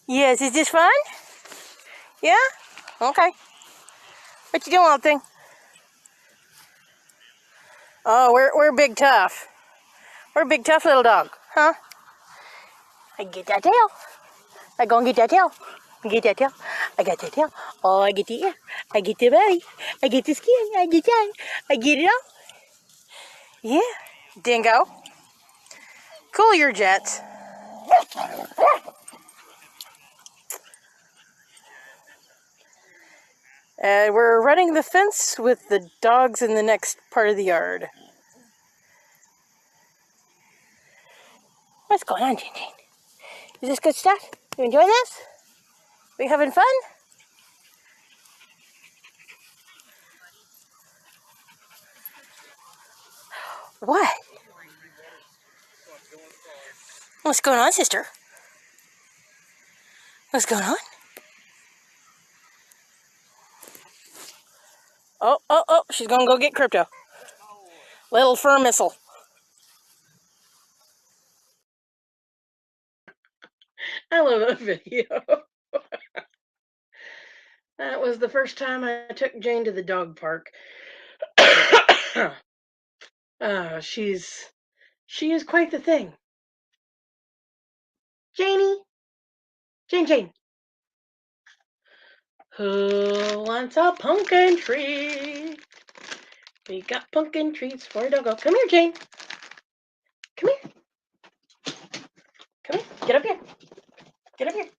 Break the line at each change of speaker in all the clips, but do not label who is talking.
Yes, is this fun? Yeah? Okay. What you doing, little thing? Oh, we're big tough. We're a big tough little dog, huh? I get that tail. I go and get that tail. I get that tail. I got that tail. Oh, I get the ear. I get the belly. I get the skin. I get that. I get it all. Yeah. Dingo. Cool your jets. We're running the fence with the dogs in the next part of the yard. What's going on, Jane Jane? Is this good stuff? You enjoying this? We having fun? What? What's going on, sister? What's going on? Oh, she's gonna go get Crypto. Little fur missile. I love that video. That was the first time I took Jane to the dog park. She is quite the thing. Janie, Jane. Who wants a pumpkin treat? We got pumpkin treats for a doggo. Come here, Jane. Come here. Come here. Get up here. Get up here.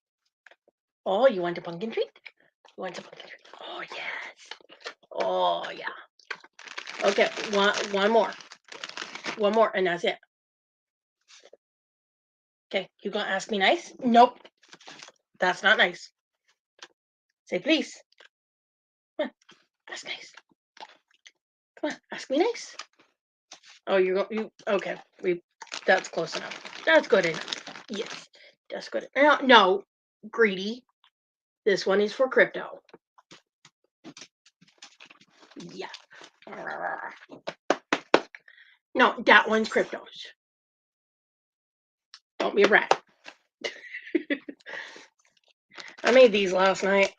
Oh, you want a pumpkin treat? You want a pumpkin treat? Oh, yes. Oh, yeah. Okay, one more. One more, and that's it. Okay, you gonna ask me nice? Nope. That's not nice. Say please. Come on, ask nice. Come on, ask me nice. Oh, okay. That's close enough. That's good enough. Yes, that's good. No, greedy. This one is for Crypto. Yeah. No, that one's Crypto's. Don't be a brat. I made these last night.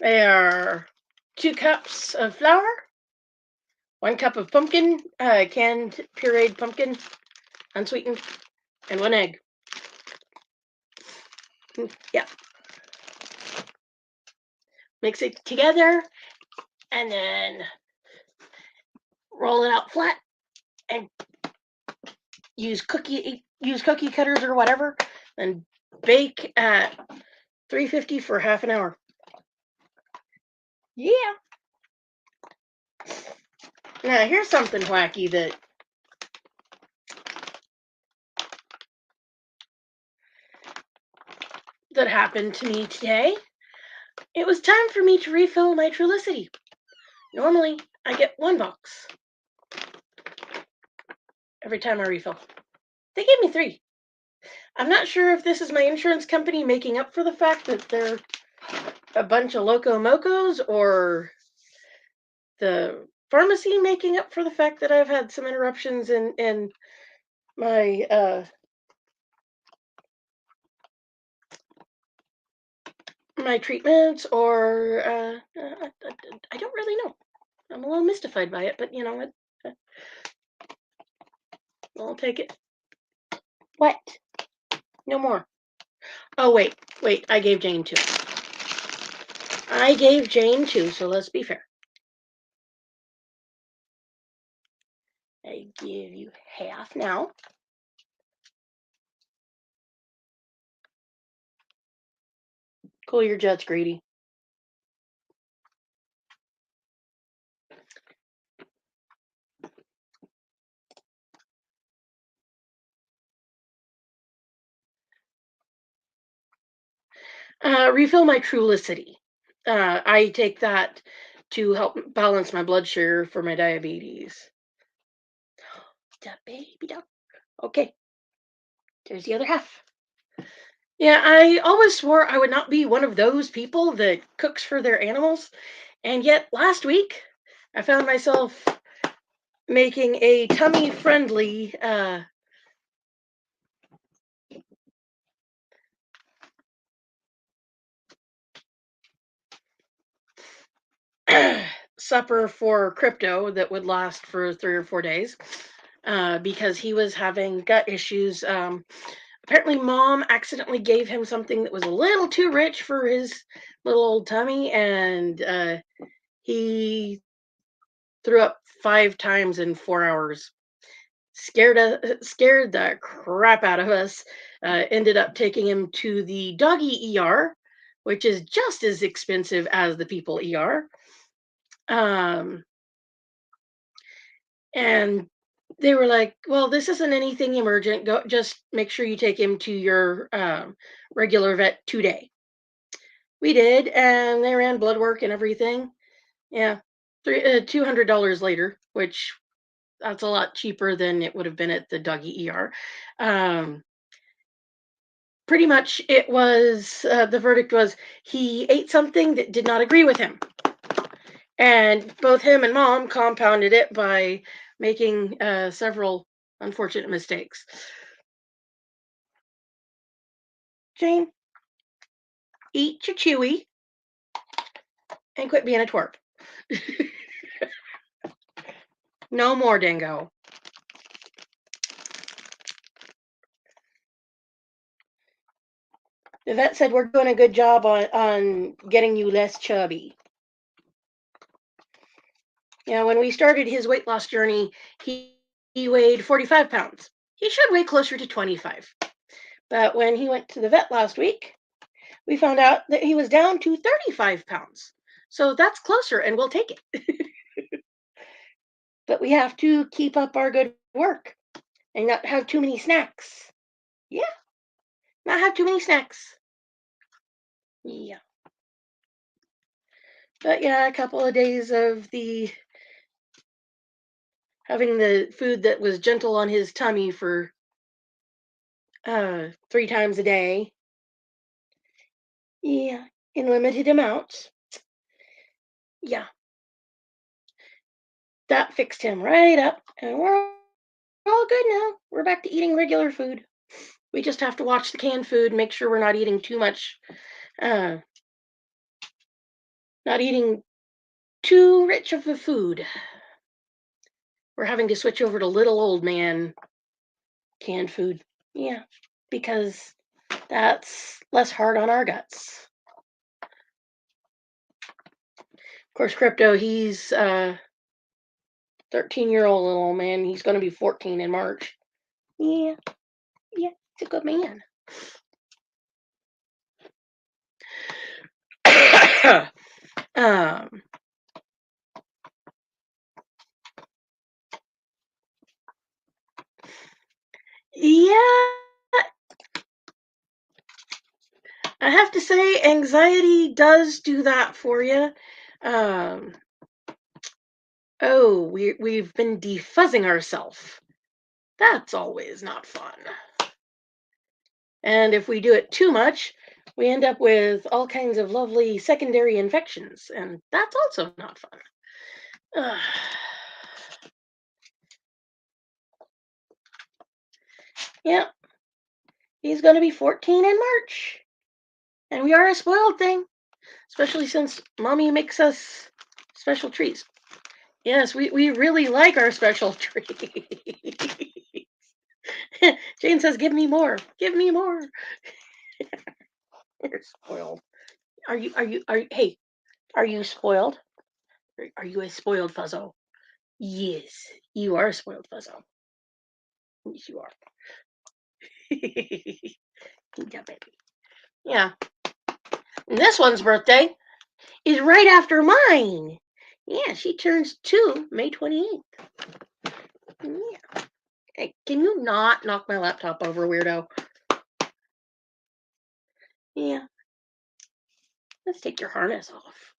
They are 2 cups of flour, 1 cup of pumpkin, canned pureed pumpkin, unsweetened, and 1 egg. Yeah. Mix it together, and then roll it out flat, and use cookie cutters or whatever, and bake at 350 for half an hour. Yeah. Now here's something wacky that happened to me today. It was time for me to refill my Trulicity. Normally, I get 1 box every time I refill. They gave me 3. I'm not sure if this is my insurance company making up for the fact that they're a bunch of loco mocos, or the pharmacy making up for the fact that I've had some interruptions in my my treatments, or I don't really know. I'm a little mystified by it, but you know what? I'll take it. What? No more. Oh, wait. I gave Jane 2. So let's be fair. I give you half now. Cool your jets, greedy. Refill my Trulicity. I take that to help balance my blood sugar for my diabetes. The baby duck. Okay. There's the other half. Yeah, I always swore I would not be one of those people that cooks for their animals. And yet last week, I found myself making a tummy-friendly supper for Crypto that would last for 3 or 4 days because he was having gut issues. Apparently, mom accidentally gave him something that was a little too rich for his little old tummy, and he threw up 5 times in 4 hours. Scared the crap out of us. Ended up taking him to the doggy ER, which is just as expensive as the people ER. Um, and they were like, "Well, this isn't anything emergent. Go, just make sure you take him to your regular vet today." We did, and they ran blood work and everything. Yeah, $200 later, which that's a lot cheaper than it would have been at the doggy ER. Um, Pretty much, it was the verdict was he ate something that did not agree with him, and both him and mom compounded it by making several unfortunate mistakes. Jane, eat your chewy and quit being a twerp. No more, dingo. The vet said we're doing a good job on getting you less chubby. Yeah, when we started his weight loss journey, he weighed 45 pounds. He should weigh closer to 25. But when he went to the vet last week, we found out that he was down to 35 pounds. So that's closer, and we'll take it. But we have to keep up our good work and not have too many snacks. Yeah, not have too many snacks. Yeah. But yeah, a couple of days of the having the food that was gentle on his tummy for 3 times a day. Yeah, in limited amounts. Yeah, that fixed him right up, and we're all good now. We're back to eating regular food. We just have to watch the canned food, make sure we're not eating too much, uh, not eating too rich of a food. We're having to switch over to little old man canned food. Yeah, because that's less hard on our guts. Of course, Crypto, he's 13-year-old little old man. He's going to be 14 in March. Yeah, yeah, he's a good man. um, yeah, I have to say, anxiety does do that for you. Um, oh, we've been defuzzing ourselves. That's always not fun. And if we do it too much, we end up with all kinds of lovely secondary infections, and that's also not fun. Ugh. Yeah, he's going to be 14 in March, and we are a spoiled thing, especially since mommy makes us special treats. Yes, we really like our special treats. Jane says, "Give me more. Give me more." You're spoiled. Hey, are you spoiled? Are you a spoiled fuzzo? Yes, you are a spoiled fuzzo. Yes, you are. Yeah, baby. Yeah. And this one's birthday is right after mine. Yeah, she turns 2 May 28th. Yeah. Hey, can you not knock my laptop over, weirdo? Yeah. Let's take your harness off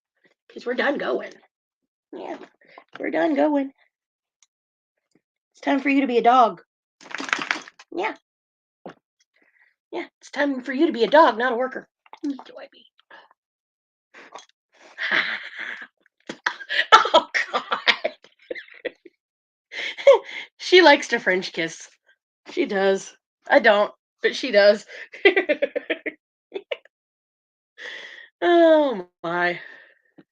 because we're done going. Yeah, we're done going. It's time for you to be a dog. Yeah, yeah. It's time for you to be a dog, not a worker. Do I be? Oh God. She likes to French kiss. She does. I don't, but she does. Oh my.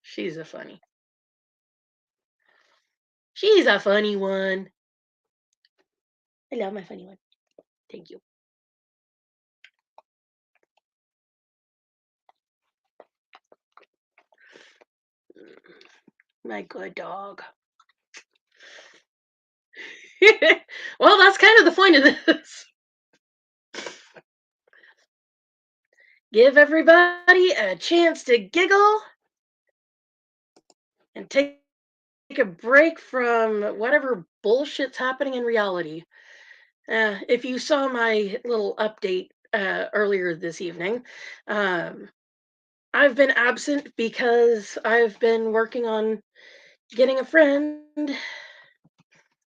She's a funny. She's a funny one. I love my funny one. Thank you. My good dog. Well, that's kind of the point of this. Give everybody a chance to giggle and take a break from whatever bullshit's happening in reality. If you saw my little update earlier this evening, um, I've been absent because I've been working on getting a friend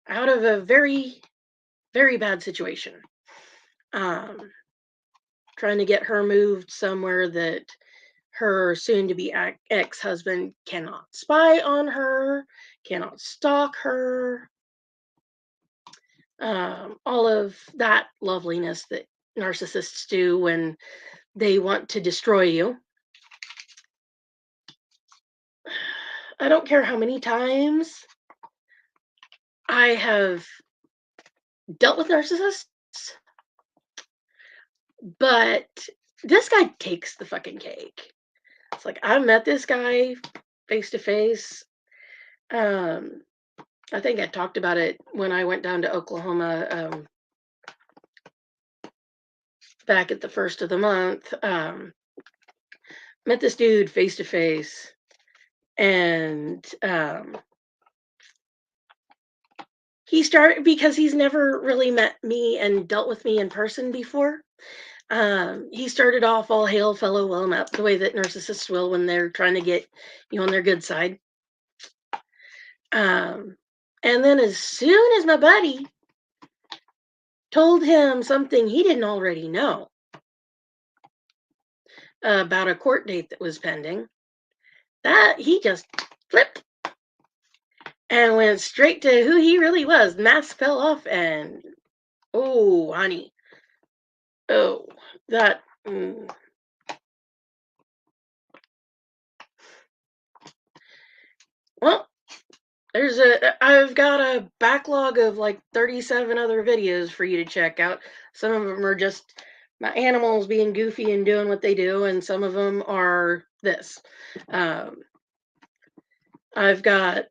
out of a very, very bad situation. Um, Trying to get her moved somewhere that her soon to be ex husband cannot spy on her, cannot stalk her, all of that loveliness that narcissists do when they want to destroy you. I don't care how many times I have dealt with narcissists, but this guy takes the fucking cake. It's like I met this guy face to face. Um, I think I talked about it when I went down to Oklahoma back at the first of the month. Met this dude face to face, and he started because he's never really met me and dealt with me in person before. He started off all hail fellow well met the way that narcissists will when they're trying to get you on their good side. Um, and then as soon as my buddy told him something he didn't already know about a court date that was pending, that he just flipped and went straight to who he really was. Mask fell off, and oh, honey, oh, that. Well, I've got a backlog of like 37 other videos for you to check out. Some of them are just my animals being goofy and doing what they do, and some of them are this. Um, I've got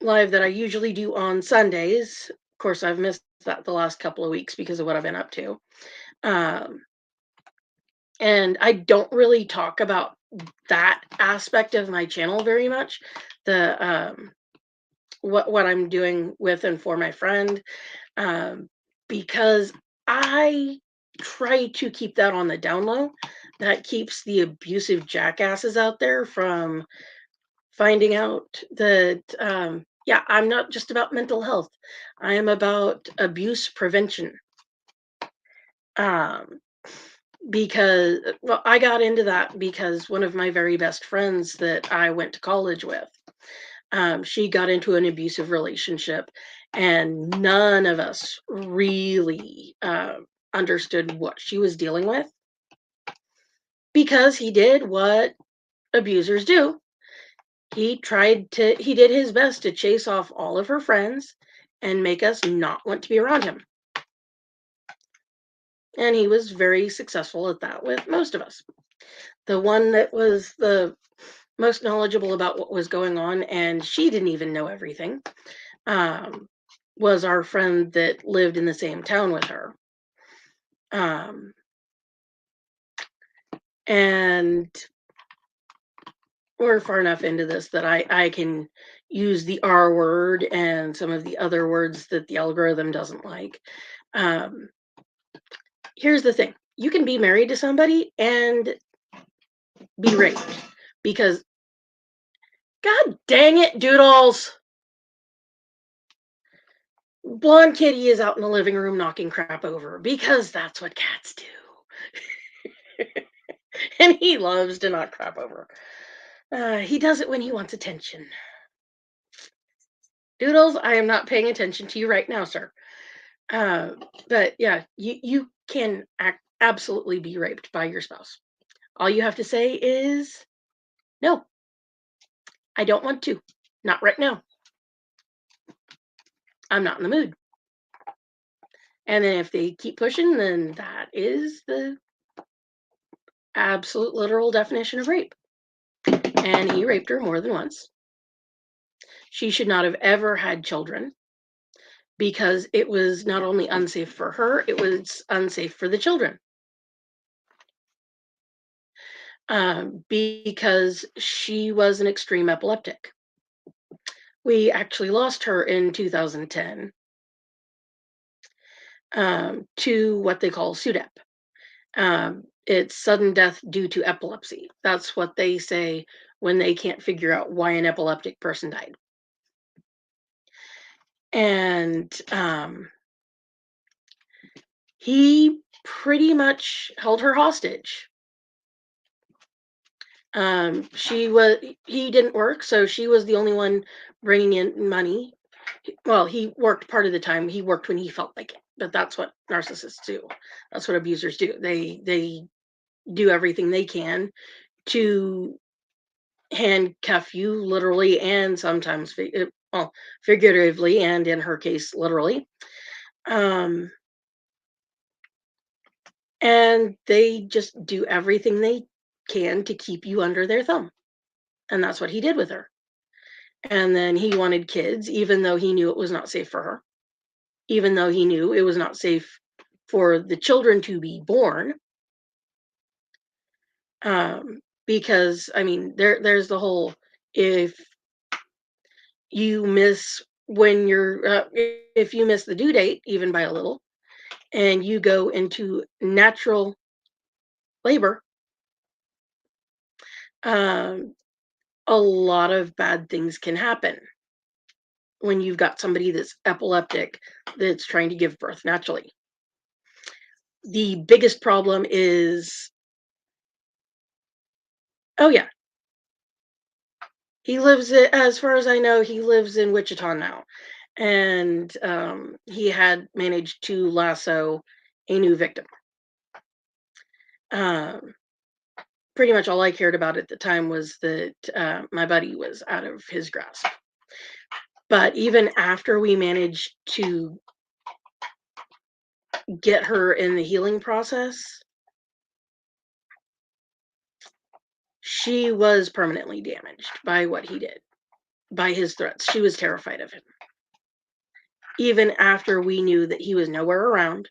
live that I usually do on Sundays. Of course, I've missed that the last couple of weeks because of what I've been up to. Um, and I don't really talk about that aspect of my channel very much. The what I'm doing with and for my friend, um, because I try to keep that on the down low. That keeps the abusive jackasses out there from finding out that yeah, I'm not just about mental health. I am about abuse prevention. Um, because well, I got into that because one of my very best friends that I went to college with, she got into an abusive relationship, and none of us really understood what she was dealing with because he did what abusers do. He did his best to chase off all of her friends and make us not want to be around him. And he was very successful at that with most of us. The one that was the most knowledgeable about what was going on, and she didn't even know everything, um, was our friend that lived in the same town with her. Um, and we're far enough into this that I can use the R word and some of the other words that the algorithm doesn't like. Um, Here's the thing. You can be married to somebody and be raped because, God dang it, doodles. Blonde Kitty is out in the living room knocking crap over because that's what cats do. And he loves to knock crap over. He does it when he wants attention. Doodles, I am not paying attention to you right now, sir. Uh, but yeah, you can absolutely be raped by your spouse. All you have to say is, no, I don't want to. Not right now. I'm not in the mood. And then if they keep pushing, then that is the absolute literal definition of rape. And he raped her more than once. She should not have ever had children because it was not only unsafe for her, it was unsafe for the children. Because she was an extreme epileptic. We actually lost her in 2010 to what they call SUDEP. It's sudden death due to epilepsy. That's what they say when they can't figure out why an epileptic person died. And he pretty much held her hostage. She was he didn't work, so she was the only one bringing in money. Well, he worked part of the time. He worked when he felt like it, but that's what narcissists do. That's what abusers do. They do everything they can to handcuff you literally and sometimes well, figuratively, and in her case literally. Um and they just do everything they can to keep you under their thumb. And that's what he did with her. And then he wanted kids even though he knew it was not safe for her. Even though he knew it was not safe for the children to be born. Because I mean there's the whole, if you miss when you're if you miss the due date even by a little and you go into natural labor, um, a lot of bad things can happen when you've got somebody that's epileptic that's trying to give birth naturally. The biggest problem is, oh yeah, as far as I know, he lives in Wichita now, and he had managed to lasso a new victim. Um, Pretty much all I cared about at the time was that my buddy was out of his grasp. But even after we managed to get her in the healing process, she was permanently damaged by what he did, by his threats. She was terrified of him. Even after we knew that he was nowhere around,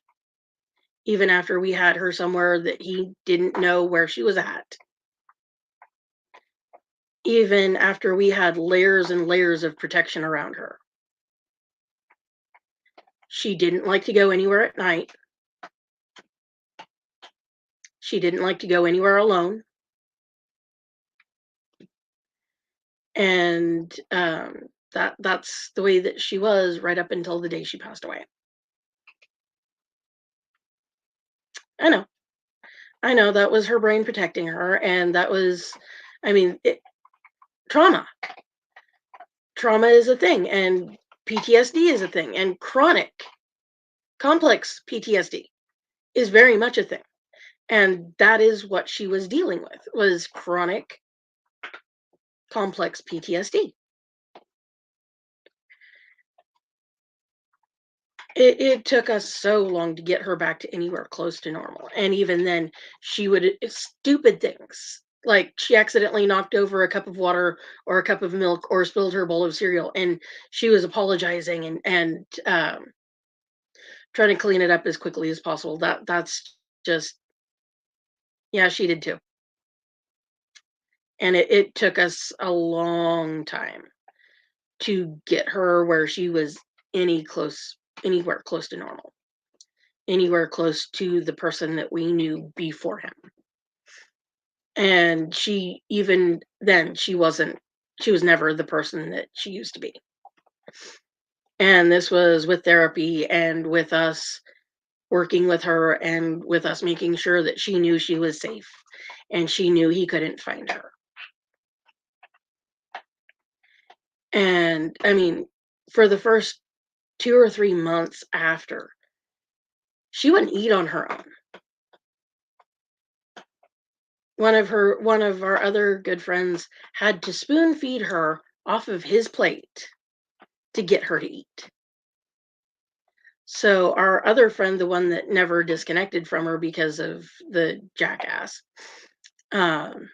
even after we had her somewhere that he didn't know where she was at, even after we had layers and layers of protection around her. She didn't like to go anywhere at night. She didn't like to go anywhere alone. And that's the way that she was right up until the day she passed away. I know. I know that was her brain protecting her, and that was, I mean, trauma. Trauma is a thing, and PTSD is a thing, and chronic, complex PTSD is very much a thing. And that is what she was dealing with, was chronic, complex PTSD. It took us so long to get her back to anywhere close to normal. And even then, she would stupid things. Like she accidentally knocked over a cup of water or a cup of milk or spilled her bowl of cereal, and she was apologizing and trying to clean it up as quickly as possible. That's just, yeah, she did too. And it took us a long time to get her where she was anywhere close to normal, anywhere close to the person that we knew before him. And she, even then, she was never the person that she used to be. And this was with therapy and with us working with her and with us making sure that she knew she was safe and she knew he couldn't find her. And I mean, for the first 2 or 3 months after, she wouldn't eat on her own. One of our other good friends had to spoon feed her off of his plate to get her to eat. So our other friend, the one that never disconnected from her because of the jackass, um,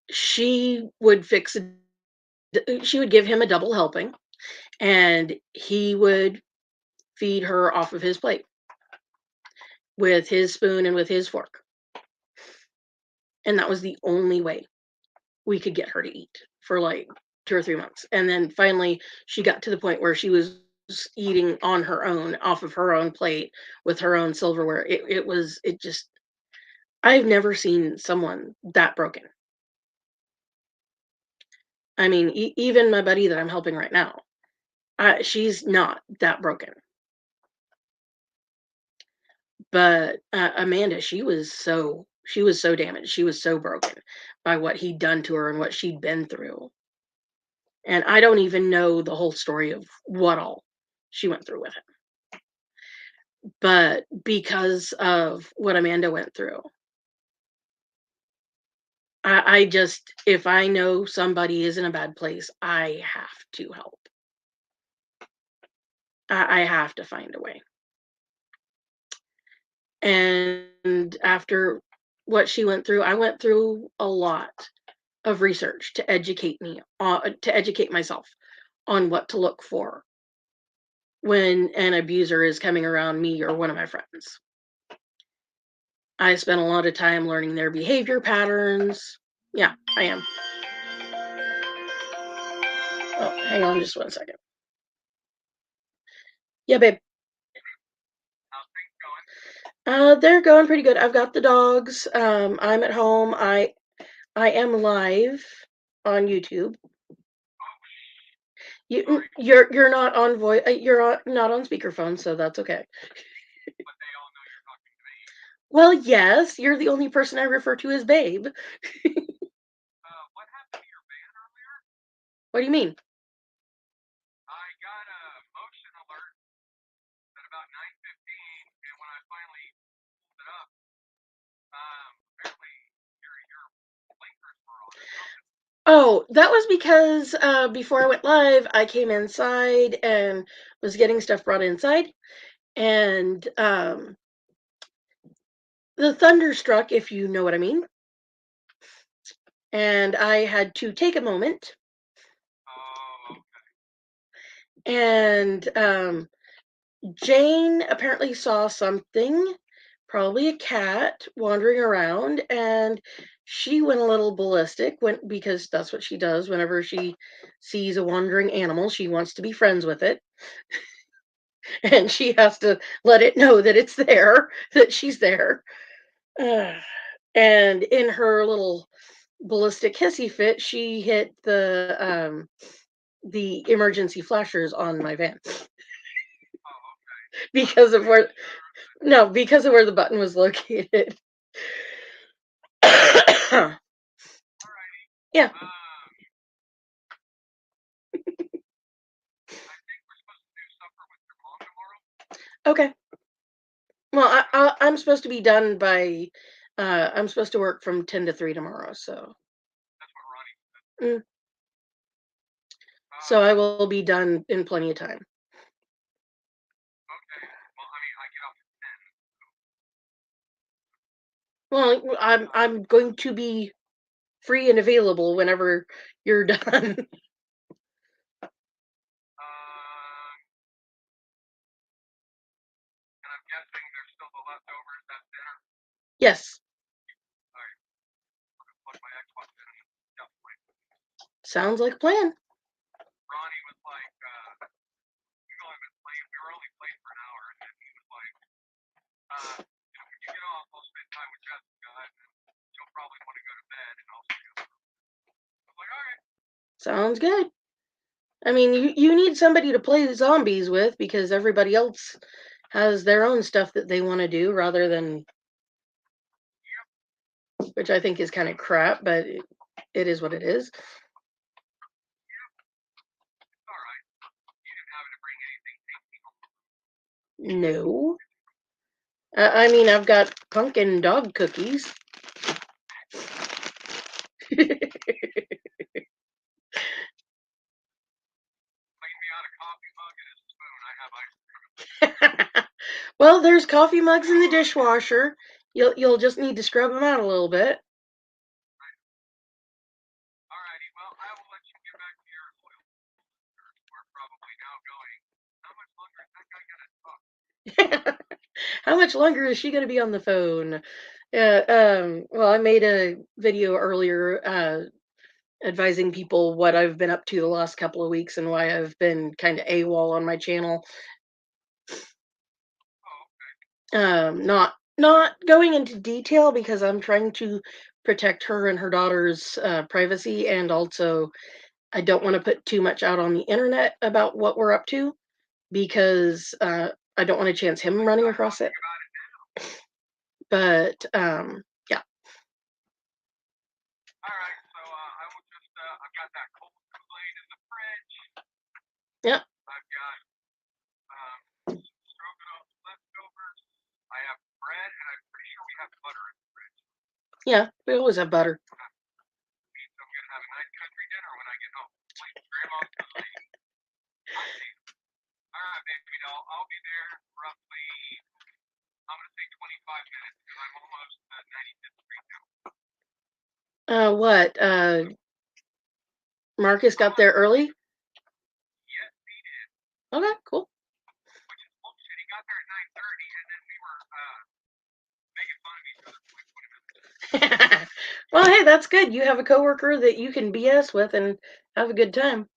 she would she would give him a double helping, and he would feed her off of his plate with his spoon and with his fork. And that was the only way we could get her to eat for like 2 or 3 months. And then finally, she got to the point where she was eating on her own, off of her own plate with her own silverware. It just, I've never seen someone that broken. I mean, even my buddy that I'm helping right now, she's not that broken. But Amanda, she was so damaged. She was so broken by what he'd done to her and what she'd been through. And I don't even know the whole story of what all she went through with him. But because of what Amanda went through, I just, if I know somebody is in a bad place, I have to help. I have to find a way. And after what she went through, I went through a lot of research to educate myself on what to look for when an abuser is coming around me or one of my friends. I spent a lot of time learning their behavior patterns. Yeah, I am. Oh, hang on just 1 second. Yeah, babe. They're going pretty good. I've got the dogs. I'm at home. I am live on YouTube. You're not on voice. Not on speakerphone, so that's okay. Well, yes, you're the only person I refer to as babe. What do you mean? Oh, that was because before I went live, I came inside and was getting stuff brought inside, and the thunder struck, if you know what I mean, and I had to take a moment. And Jane apparently saw something, probably a cat wandering around, and she went a little ballistic because that's what she does whenever she sees a wandering animal. She wants to be friends with it, and she has to let it know that it's there, that she's there. Ugh. And in her little ballistic hissy fit, she hit the emergency flashers on my van because of where no, because of where the button was located. Yeah. Okay. Well, I'm supposed to be done by. I'm supposed to work from 10 to 3 tomorrow, so. Mm, so I will be done in plenty of time. Well, I'm going to be free and available whenever you're done. Yes. Sounds like a plan. Sounds good. I mean, you need somebody to play the zombies with because everybody else has their own stuff that they want to do rather than, which I think is kind of crap, but it is what it is. No. I mean, I've got pumpkin dog cookies. Well, there's coffee mugs in the dishwasher. You'll just need to scrub them out a little bit. How much longer is she gonna be on the phone? Well, I made a video earlier advising people what I've been up to the last couple of weeks and why I've been kind of AWOL on my channel. Not going into detail because I'm trying to protect her and her daughter's privacy, and also I don't want to put too much out on the internet about what we're up to because I don't want to chance him running across it. But yeah, yeah, yeah. We always have butter. What? Marcus got there early. Okay, cool. Well, hey, that's good. You have a coworker that you can BS with and have a good time.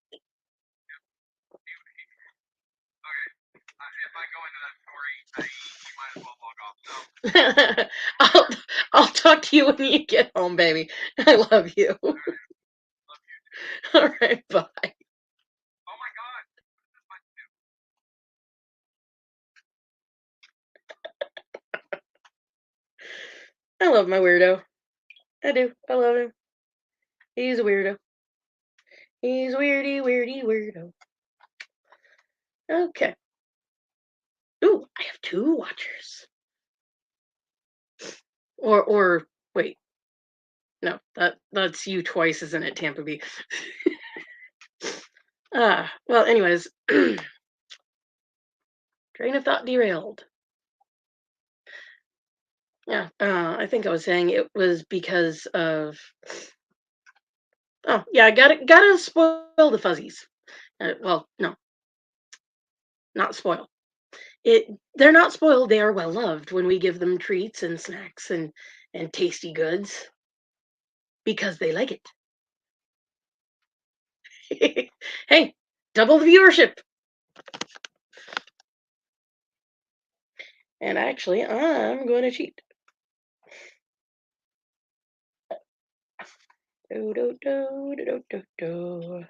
I'll I'll talk to you when you get home, baby. I love you. All right, bye. I love my weirdo. I do. I love him. He's a weirdo. He's weirdy, weirdy, weirdo. Okay. Ooh, I have two watchers. Or wait, no, that's you twice, isn't it, Tampa B? Well, anyways, train of thought derailed. Yeah, I think I was saying it was because of. Oh, yeah, I gotta spoil the fuzzies. Well, no, not spoil. It they're not spoiled. They are well loved when we give them treats and snacks and tasty goods because they like it. Hey, double the viewership. And actually, I'm going to cheat. Do, do, do, do, do, do. Do,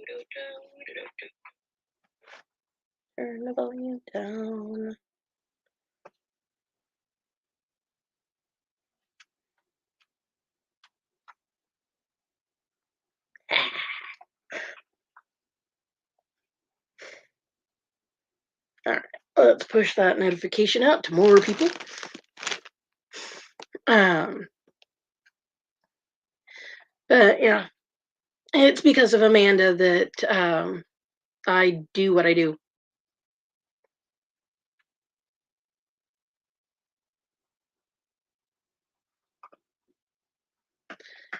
do, do, do, do. Turn the volume down. All right, let's push that notification out to more people. Um, but yeah, it's because of Amanda that I do what I do.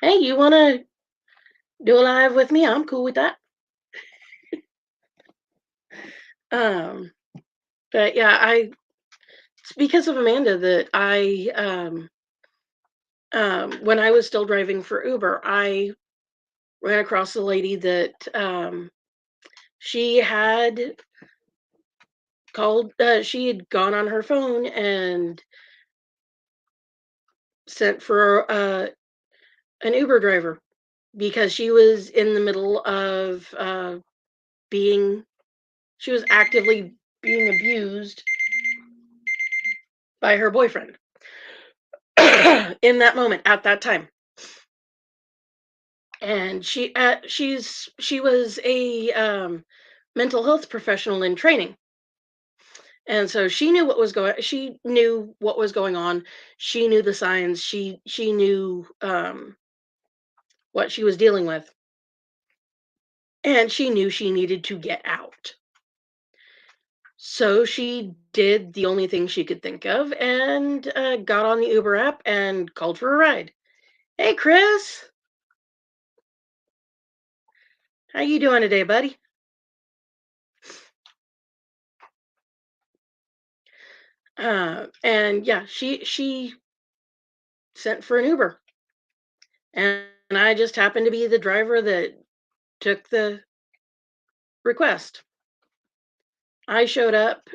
Hey, you want to do a live with me? I'm cool with that. Um, but yeah, it's because of Amanda that I when I was still driving for Uber, I ran across a lady that she had called. She had gone on her phone and sent for an Uber driver because she was in the middle of being. She was actively being abused by her boyfriend in that moment at that time. And she was a mental health professional in training, And so she knew what was going on. She knew the signs. She knew what she was dealing with, and she knew she needed to get out. So she did the only thing she could think of and got on the Uber app and called for a ride. Hey, Chris, how you doing today, buddy? And yeah, she sent for an Uber, and I just happened to be the driver that took the request. I showed up.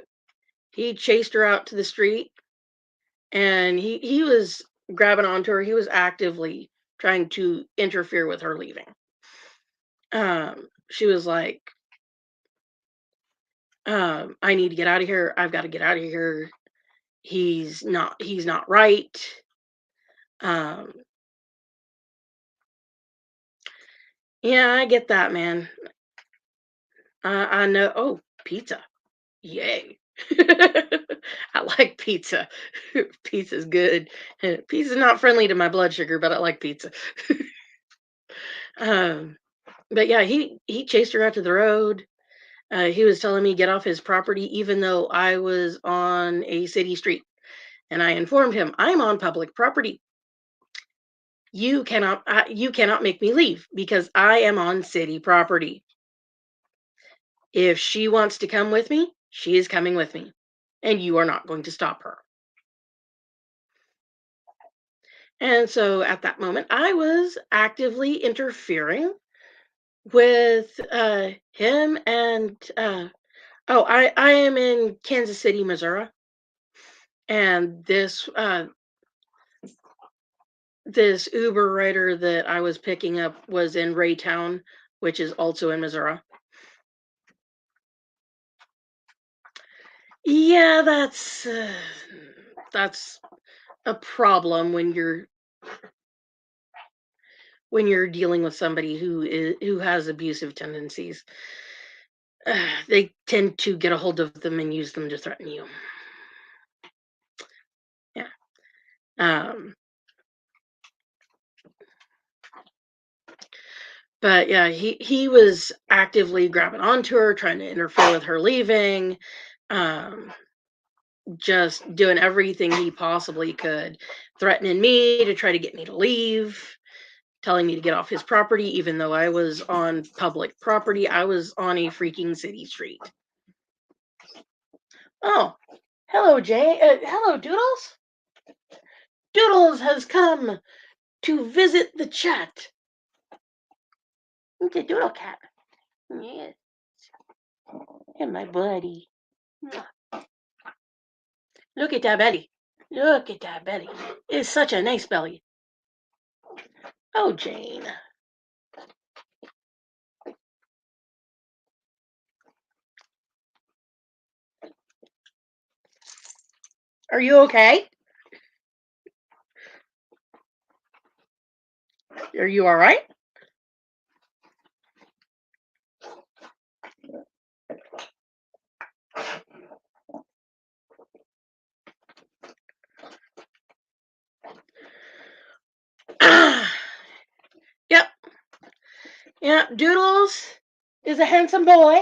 He chased her out to the street, and he was grabbing onto her. He was actively trying to interfere with her leaving. She was like, "I need to get out of here. I've got to get out of here. He's not right." Um, yeah, I get that, man. I know. Oh, pizza. Yay. I like pizza. Pizza's good. Pizza's not friendly to my blood sugar, but I like pizza. Um, but yeah, he chased her out to the road. He was telling me get off his property, even though I was on a city street. And I informed him, I'm on public property. You cannot make me leave because I am on city property. If she wants to come with me, she is coming with me, and you are not going to stop her. And so at that moment, I was actively interfering with him and I am in Kansas City, Missouri, and this Uber rider that I was picking up was in Raytown, which is also in Missouri. Yeah, that's a problem when you're dealing with somebody who has abusive tendencies. They tend to get a hold of them and use them to threaten you. Yeah. Um, but yeah, he was actively grabbing onto her, trying to interfere with her leaving, um, just doing everything he possibly could, threatening me to try to get me to leave, telling me to get off his property, even though I was on public property. I was on a freaking city street. Oh, hello, Jay. Hello, Doodles. Doodles has come to visit the chat. It's a doodle cat. Yes, and my buddy. Look at that belly. Look at that belly. It's such a nice belly. Oh, Jane. Are you okay? Are you all right? Yep. Yeah, Doodles is a handsome boy.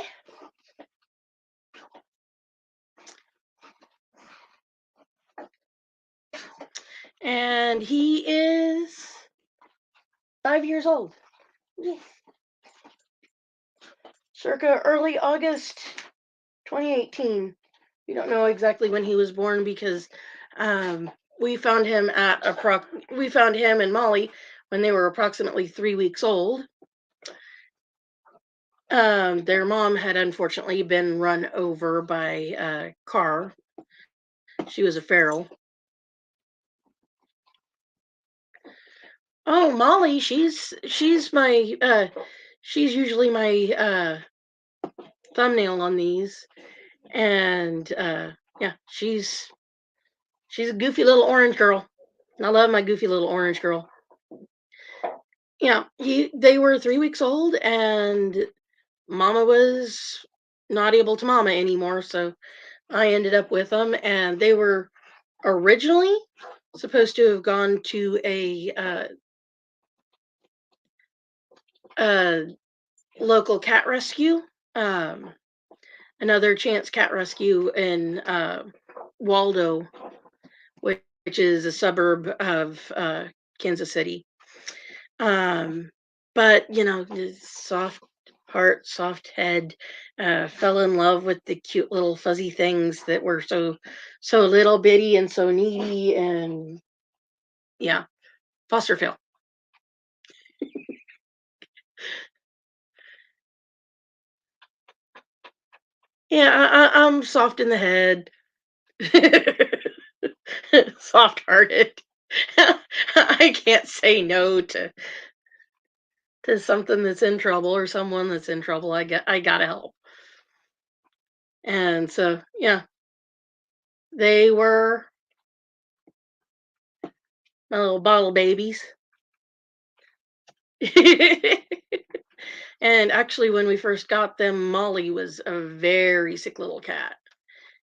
And he is 5 years old. Yes. Circa early August 2018. We don't know exactly when he was born because um, we found him we found him and Molly when they were approximately 3 weeks old. Their mom had unfortunately been run over by a car. She was a feral. Oh, Molly, she's usually my thumbnail on these, and yeah, she's a goofy little orange girl. I love my goofy little orange girl. Yeah, they were 3 weeks old, and Mama was not able to mama anymore, so I ended up with them, and they were originally supposed to have gone to a local cat rescue, um, another chance cat rescue in Waldo, which is a suburb of Kansas City. Um, but the soft heart, soft head, fell in love with the cute little fuzzy things that were so little bitty and so needy, and yeah, foster fail. Yeah, I'm soft in the head, soft hearted. I can't say no to something that's in trouble or someone that's in trouble. I gotta help. And so yeah, they were my little bottle babies. And actually, when we first got them, Molly was a very sick little cat.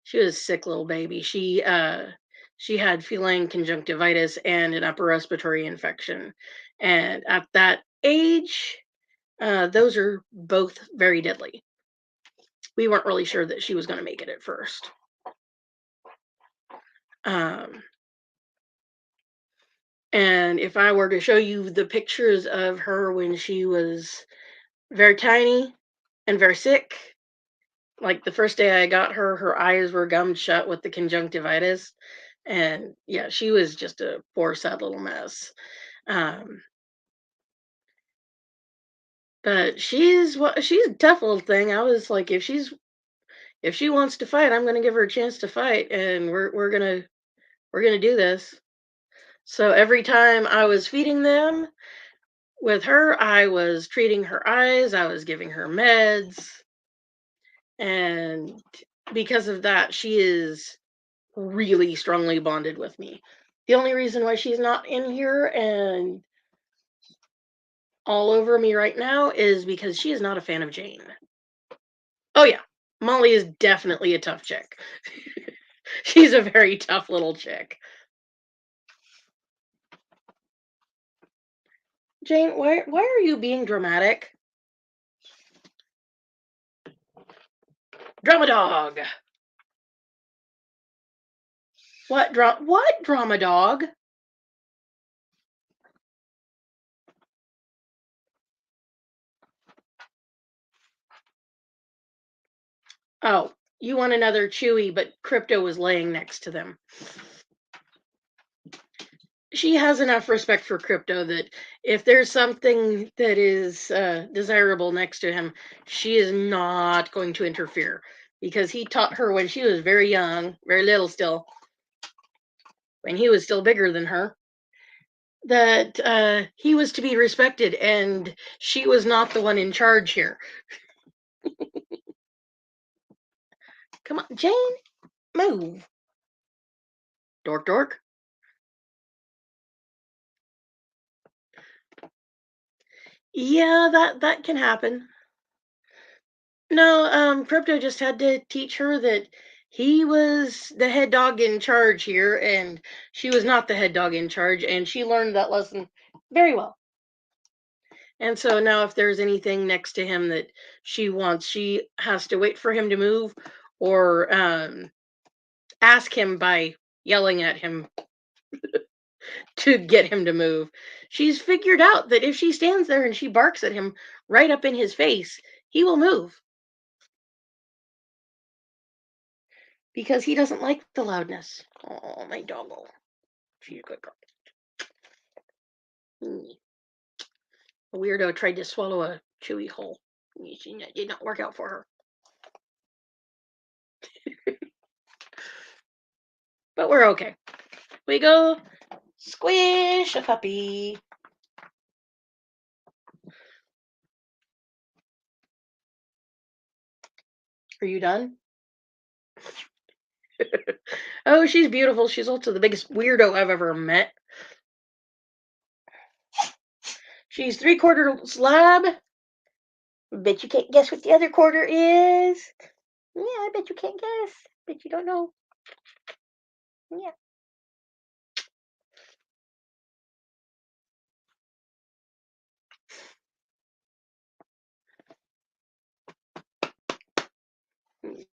She was a sick little baby. She had feline conjunctivitis and an upper respiratory infection. And at that age, those are both very deadly. We weren't really sure that she was going to make it at first. Um, and if I were to show you the pictures of her when she was very tiny and very sick, like the first day I got her, her eyes were gummed shut with the conjunctivitis. And yeah, she was just a poor, sad little mess. Um, but she's a tough little thing. I was like, if she wants to fight, I'm gonna give her a chance to fight, and we're gonna do this. So every time I was feeding them with her, I was treating her eyes, I was giving her meds, and because of that, she is really strongly bonded with me. The only reason why she's not in here and all over me right now is because she is not a fan of Jane. Oh yeah, Molly is definitely a tough chick. She's a very tough little chick. Jane, why are you being dramatic? Drama dog. What drama dog? Oh, you want another Chewy, but Crypto was laying next to them. She has enough respect for Crypto that if there's something that is desirable next to him, she is not going to interfere, because he taught her when she was very young, very little still, when he was still bigger than her, that he was to be respected and she was not the one in charge here. Come on, Jane, move. Dork, dork. Yeah, that can happen. No, Crypto just had to teach her that he was the head dog in charge here, and she was not the head dog in charge, and she learned that lesson very well. And so now, if there's anything next to him that she wants, she has to wait for him to move, or ask him by yelling at him to get him to move. She's figured out that if she stands there and she barks at him right up in his face, he will move because he doesn't like the loudness. Oh, my doggo. She's a good girl. Mm. A weirdo tried to swallow a chewy hole. It did not work out for her. But we're okay. We go squish a puppy. Are you done? Oh, she's beautiful. She's also the biggest weirdo I've ever met. She's 3/4 lab. Bet you can't guess what the other quarter is. Yeah, I bet you can't guess. But you don't know. Yeah.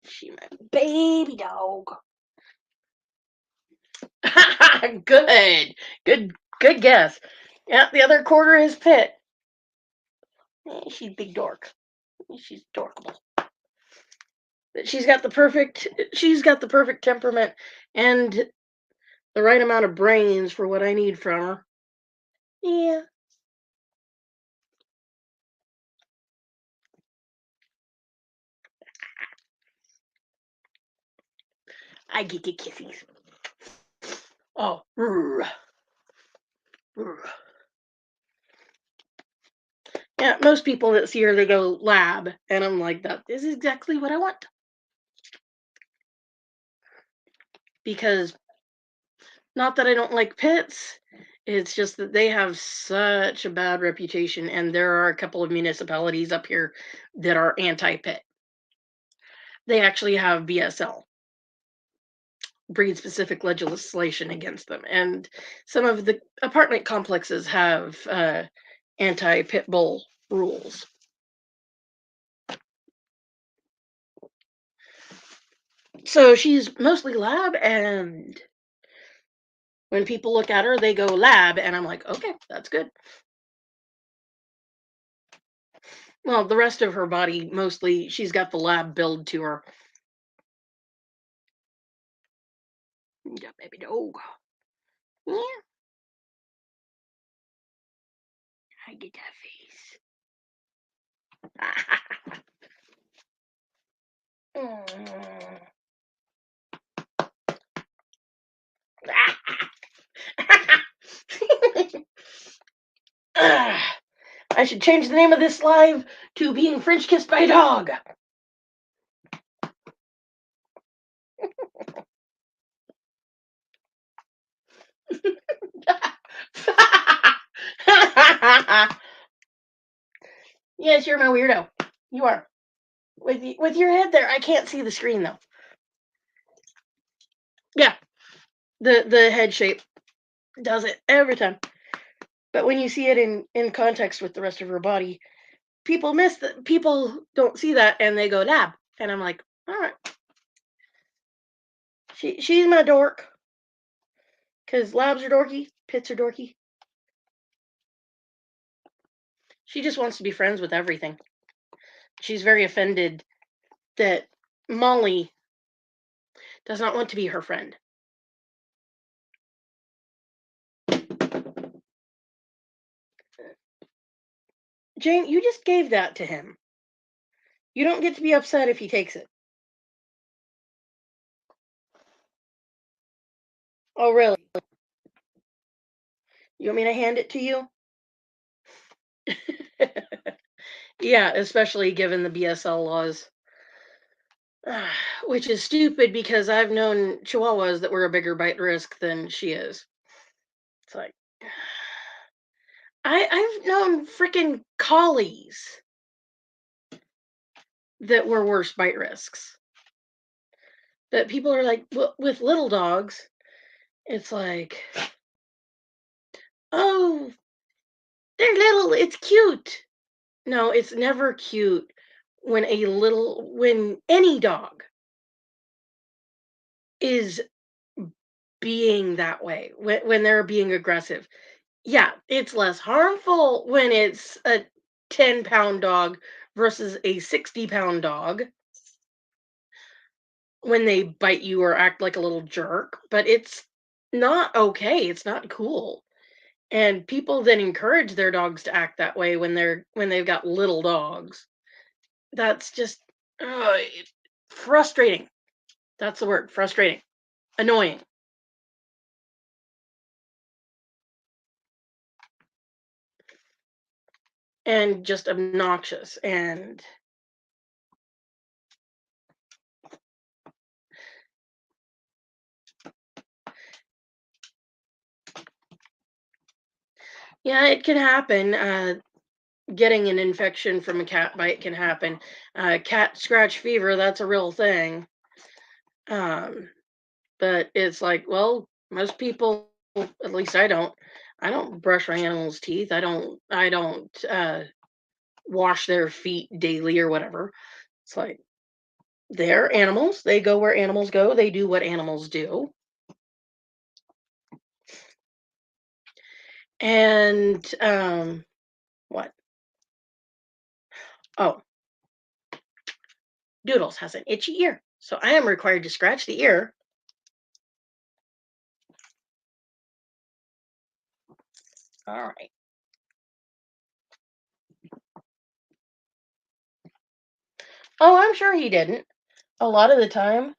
She my baby dog. Good. Good good guess. Yeah, the other quarter is Pit. She's big dork. She's adorable. She's got the perfect temperament and the right amount of brains for what I need from her. Yeah. I get kisses. Oh. Yeah, most people that see her they go lab and I'm like that is exactly what I want because not that I don't like pits, it's just that they have such a bad reputation, and there are a couple of municipalities up here that are anti-pit. They actually have BSL, breed specific legislation against them, and some of the apartment complexes have anti-pit bull rules. So she's mostly lab, and when people look at her, they go lab, and I'm like, okay, that's good. Well, the rest of her body, mostly, she's got the lab build to her. Yeah, baby dog. Yeah, I get that face. Mm. I should change the name of this live to being French kissed by a dog. Yes, you're my weirdo. You are. With your head there, I can't see the screen though. Yeah, the head shape does it every time. But when you see it in context with the rest of her body, people miss that. People don't see that and they go lab, and I'm like, all right, she's my dork because labs are dorky, pits are dorky. She just wants to be friends with everything. She's very offended that Molly does not want to be her friend. Jane, you just gave that to him. You don't get to be upset if he takes it. Oh, really? You want me to hand it to you? Yeah, especially given the BSL laws. Which is stupid because I've known Chihuahuas that were a bigger bite risk than she is. It's like I've known freaking collies that were worse bite risks. That people are like, well, with little dogs, it's like, oh, they're little, it's cute. No, it's never cute when any dog is being that way, when they're being aggressive. Yeah, it's less harmful when it's a 10-pound dog versus a 60-pound dog when they bite you or act like a little jerk, but it's not okay. It's not cool. And people then encourage their dogs to act that way when they've got little dogs. That's just frustrating. That's the word, frustrating. Annoying. And just obnoxious. And yeah, it can happen. Getting an infection from a cat bite can happen. Cat scratch fever, that's a real thing. Um, but it's like, well, most people, at least I don't brush my animals' teeth. I don't wash their feet daily or whatever. It's like they're animals. They go where animals go. They do what animals do. And what? Oh, Doodles has an itchy ear. So I am required to scratch the ear. All right. Oh, I'm sure he didn't. A lot of the time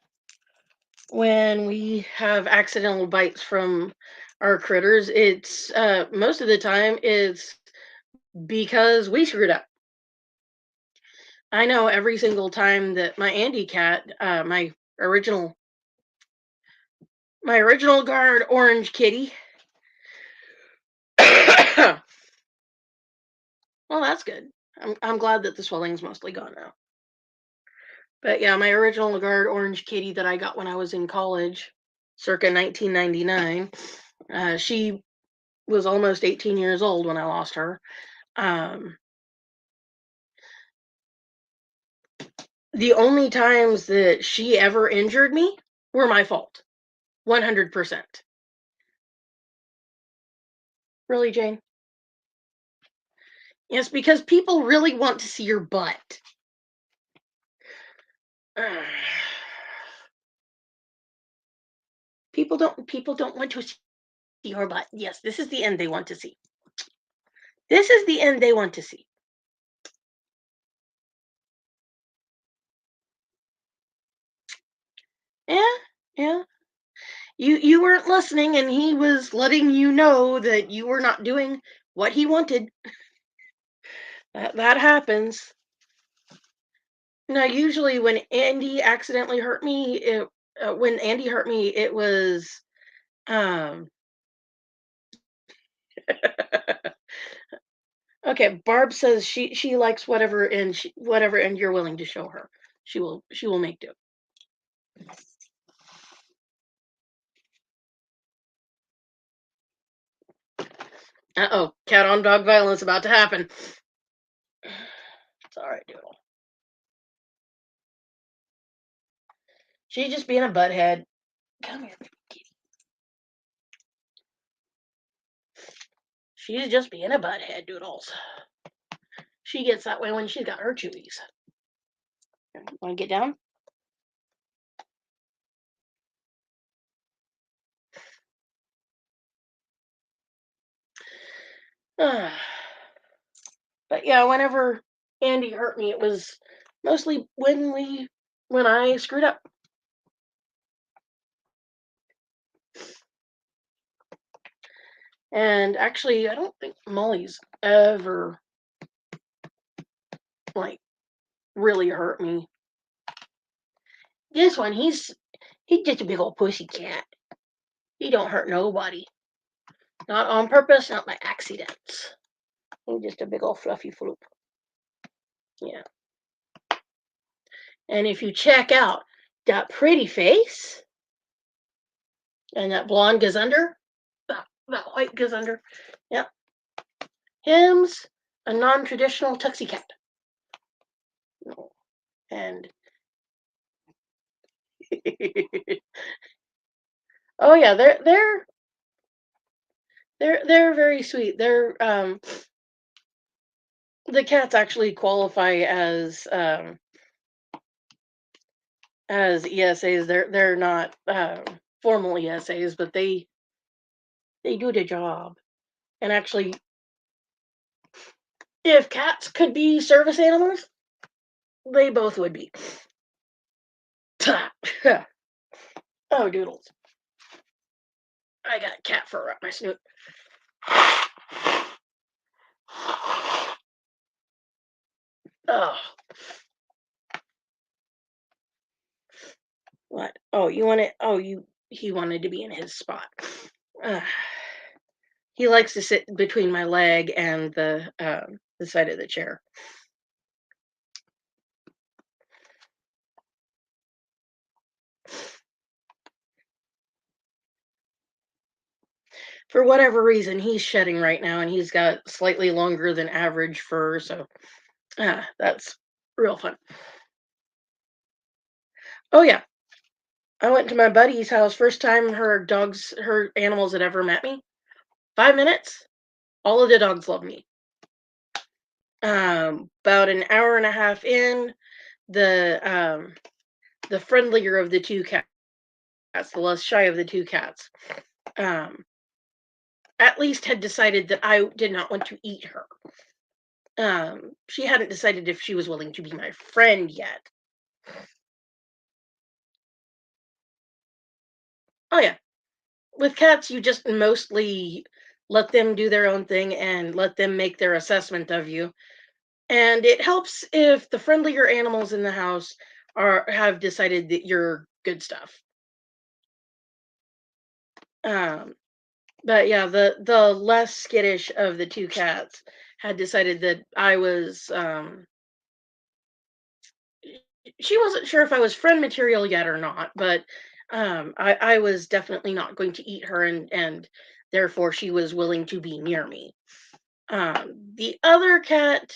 when we have accidental bites from our critters, it's most of the time it's because we screwed up. I know every single time that my Andy cat, original my original guard orange kitty. Well, that's good. I'm glad that the swelling's mostly gone now. But yeah, my original guard orange kitty that I got when I was in college, circa 1999. She was almost 18 years old when I lost her. Um, the only times that she ever injured me were my fault. 100%. Really, Jane? Yes, because people really want to see your butt. People don't want to see your butt. Yes, this is the end they want to see. This is the end they want to see. Yeah, yeah. You weren't listening, and he was letting you know that you were not doing what he wanted. That happens. Now, usually when Andy hurt me, it was um okay. Barb says she likes whatever and you're willing to show her. She will make do. Uh-oh, cat on dog violence about to happen. It's all right, Doodle. She's just being a butthead. Come here. She's just being a butthead, Doodles. She gets that way when she's got her chewies. Want to get down? But yeah, whenever Andy hurt me, it was mostly when I screwed up. And actually, I don't think Molly's ever like really hurt me. This one, he's just a big old pussy cat. He don't hurt nobody. Not on purpose, not by accident. He's just a big old fluffy floop. Yeah. And if you check out that pretty face and that blonde gazunder, that white gazunder, yeah, him's a non-traditional tuxie cat. No. And oh yeah, they're very sweet. The cats actually qualify as ESAs. They're not formal ESAs, but they do the job. And actually, if cats could be service animals, they both would be. Oh, doodles! I got cat fur up my snoot. Oh, what? Oh, you want it? Oh, you. He wanted to be in his spot. Uh, he likes to sit between my leg and the side of the chair. For whatever reason, he's shedding right now, and he's got slightly longer than average fur, so that's real fun. Oh yeah, I went to my buddy's house first time her animals had ever met me. 5 minutes, all of the dogs love me. About an hour and a half in, the the friendlier of the two cats, the less shy of the two cats, um, at least had decided that I did not want to eat her. She hadn't decided if she was willing to be my friend yet. Oh yeah, with cats, you just mostly let them do their own thing and let them make their assessment of you. And it helps if the friendlier animals in the house are have decided that you're good stuff. Um, but yeah, the less skittish of the two cats had decided that I was she wasn't sure if I was friend material yet or not, but I was definitely not going to eat her, and therefore she was willing to be near me. The other cat,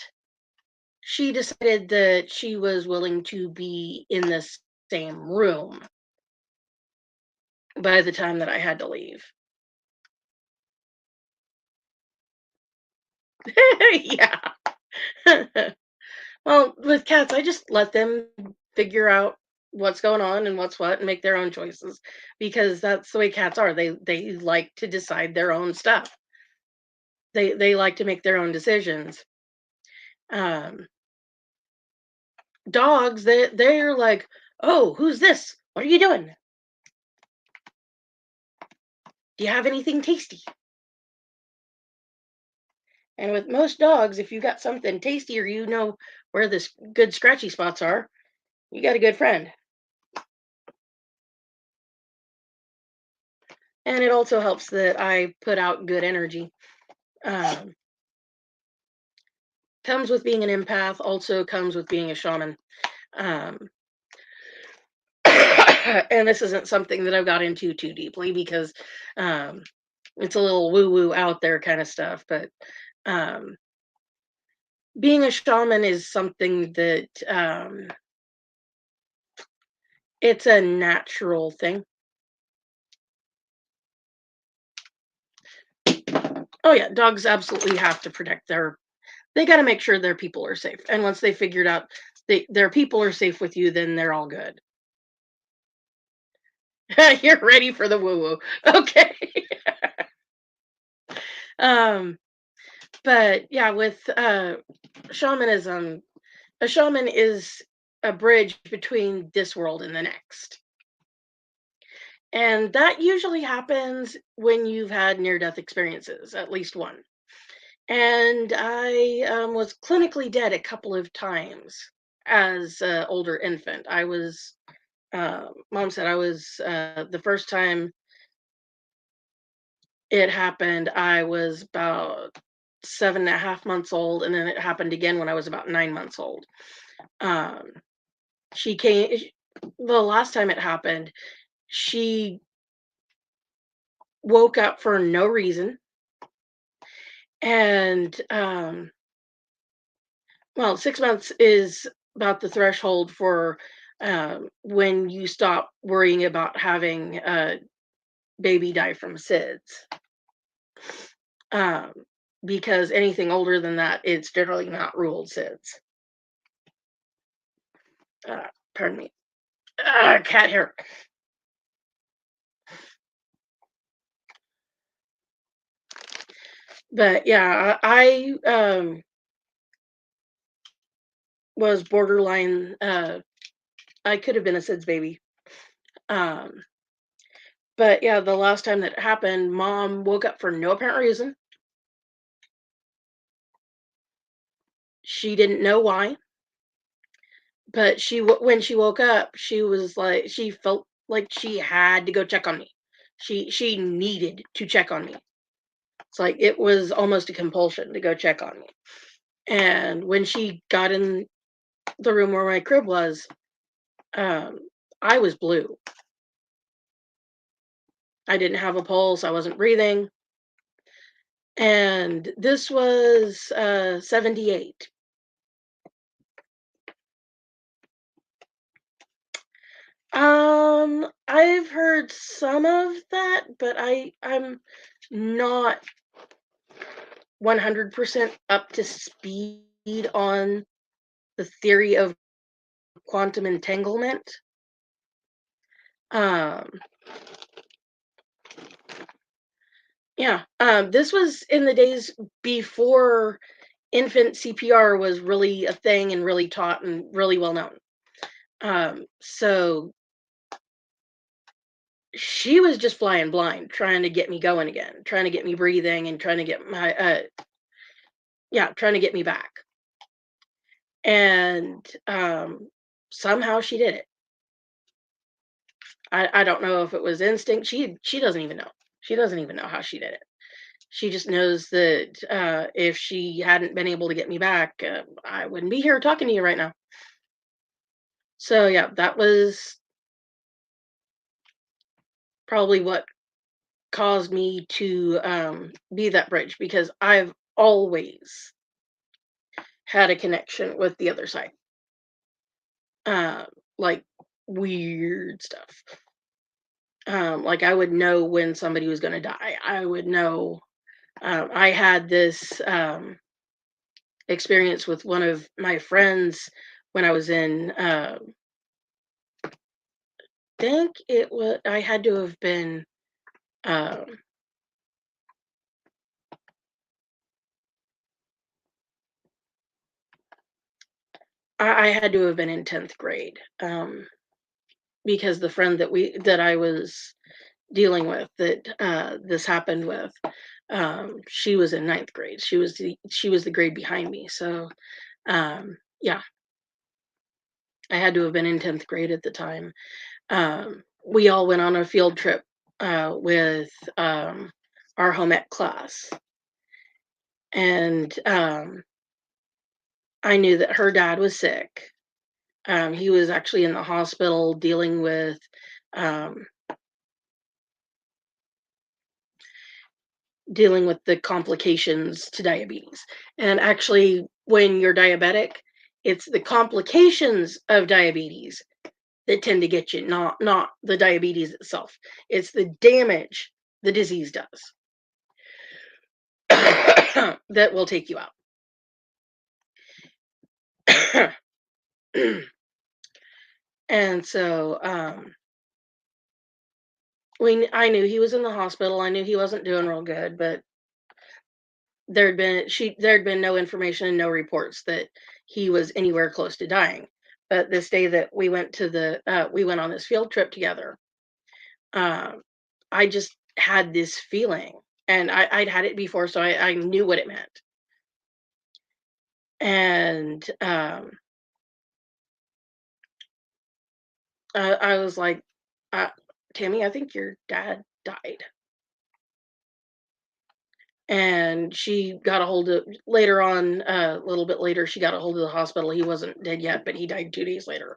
she decided that she was willing to be in the same room by the time that I had to leave. Yeah. Well, with cats, I just let them figure out what's going on and what's what and make their own choices because that's the way cats are. They like to decide their own stuff. They like to make their own decisions. Um, Dogs, they're like, "Oh, who's this? What are you doing? Do you have anything tasty?" And with most dogs, if you got something tasty or you know where the good scratchy spots are, you got a good friend. And it also helps that I put out good energy. Um, Comes with being an empath, also comes with being a shaman. Um, and this isn't something that I've got into too deeply because um, it's a little woo woo out there kind of stuff. But um, being a shaman is something that it's a natural thing. Oh yeah, dogs absolutely have to protect they got to make sure their people are safe. And once they figured out their people are safe with you, then they're all good. You're ready for the woo woo. Okay. um, but yeah, with shamanism, a shaman is a bridge between this world and the next. And that usually happens when you've had near death experiences, at least one. And I was clinically dead a couple of times as an older infant. Mom said I was, the first time it happened, I was about 7.5 months old, and then it happened again when I was about 9 months old. Um, she came, the last time it happened, she woke up for no reason. And, well, 6 months is about the threshold for when you stop worrying about having a baby die from SIDS. Um, because anything older than that, it's generally not ruled SIDS. Pardon me. Cat hair. But yeah, I was borderline. I could have been a SIDS baby. Um, but yeah, the last time that happened, mom woke up for no apparent reason. She didn't know why, but when she woke up, she was like she felt like she had to go check on me. She needed to check on me. It's like it was almost a compulsion to go check on me. And when she got in the room where my crib was, um, I was blue. I didn't have a pulse. I wasn't breathing. And this was 78. I've heard some of that, but I'm not 100% up to speed on the theory of quantum entanglement. Um, yeah, this was in the days before infant CPR was really a thing and really taught and really well known. So she was just flying blind, trying to get me going again, trying to get me breathing and trying to get my, yeah, trying to get me back. And somehow she did it. I don't know if it was instinct. She doesn't even know. She doesn't even know how she did it. She just knows that if she hadn't been able to get me back, I wouldn't be here talking to you right now. So yeah, that was probably what caused me to be that bridge because I've always had a connection with the other side, uh, like weird stuff. Like I would know when somebody was going to die. I would know. I had this experience with one of my friends when I was in. Think it was. I had to have been. Um, I had to have been in 10th grade because the friend that I was dealing with that this happened with, she was in 9th grade. She was the grade behind me. So yeah, I had to have been in 10th grade at the time. We all went on a field trip with our home ec class, and I knew that her dad was sick. He was actually in the hospital um, dealing with the complications to diabetes. And actually, when you're diabetic, it's the complications of diabetes that tend to get you, not the diabetes itself. It's the damage the disease does that will take you out. And so I knew he was in the hospital. I knew he wasn't doing real good, but there'd been no information and no reports that he was anywhere close to dying. But this day that we went on this field trip together, um, I just had this feeling, and I'd had it before, so I knew what it meant. And I was like, uh, "Tammy, I think your dad died." And she got a hold of later on, a little bit later, she got a hold of the hospital. He wasn't dead yet, but he died 2 days later.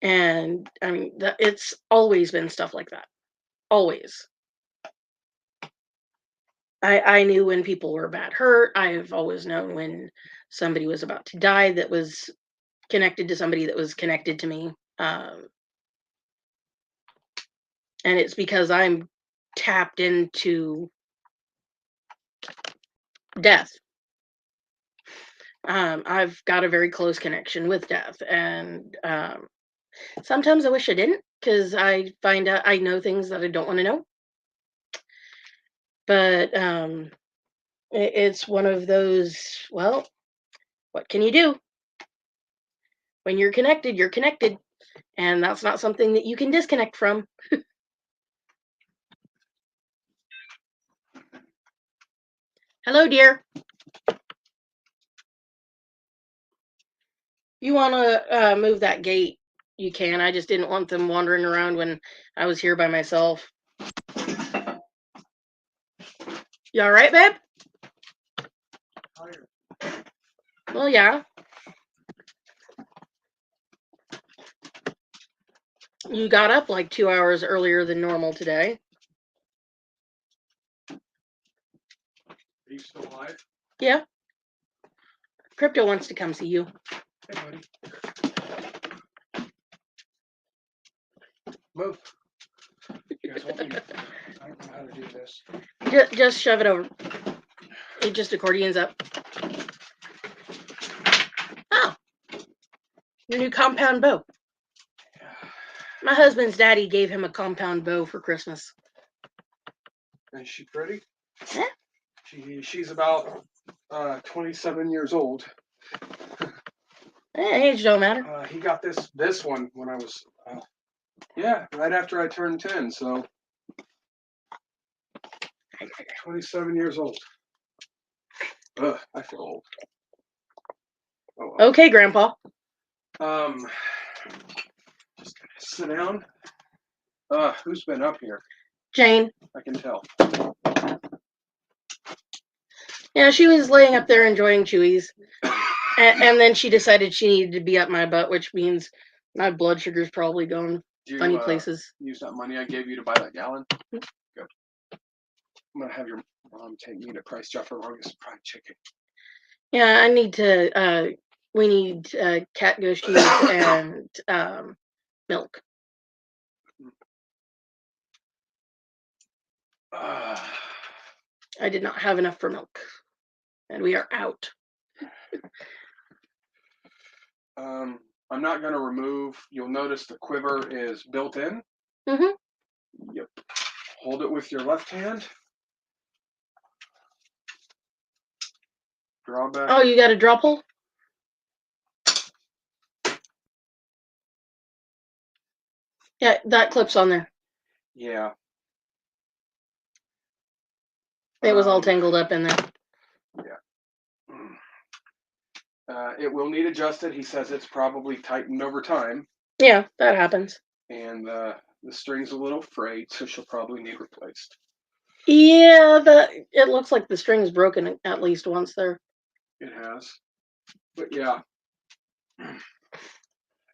And I mean, it's always been stuff like that. Always. I knew when people were bad hurt. I've always known when somebody was about to die that was connected to somebody that was connected to me. And it's because I'm tapped into death. I've got a very close connection with death. And sometimes I wish I didn't because I find out I know things that I don't want to know. But it's one of those, well, what can you do? When you're connected, and that's not something that you can disconnect from. Hello, dear. You want to move that gate? You can. I just didn't want them wandering around when I was here by myself. You all right, babe? Well, yeah. You got up like 2 hours earlier than normal today.
Are you still alive?
Yeah. Crypto wants to come see you.
Hey, buddy. Move. You guys want me? I don't know how to do this.
Just shove it over. It just accordions up. Oh, your new compound bow. My husband's daddy gave him a compound bow for Christmas.
Is she pretty?
Yeah.
She's about 27 years old.
Age don't matter.
He got this one when I was right after I turned 10. So 27 years old. Ugh, I feel old. Oh, well.
Okay, Grandpa.
Just sit down. Who's been up here?
Jane.
I can tell.
Yeah, she was laying up there enjoying Chewies. And then she decided she needed to be up my butt, which means my blood sugar's probably going funny places.
Use that money I gave you to buy that gallon? Good. I'm going to have your mom take me to Price Chopper Rogus fried chicken.
Yeah, I need to, we need catfish cheese and milk. I did not have enough for milk. And we are out.
I'm not going to remove. You'll notice the quiver is built in.
Mm-hmm.
Yep. Hold it with your left hand. Draw back.
Oh, you got a drop hole? Yeah, that clip's on there.
Yeah.
It was all tangled up in there.
Yeah. It will need adjusted. He says it's probably tightened over time.
Yeah, that happens.
And the string's a little frayed, so she'll probably need replaced.
Yeah, it looks like the string's broken at least once there.
It has. But yeah.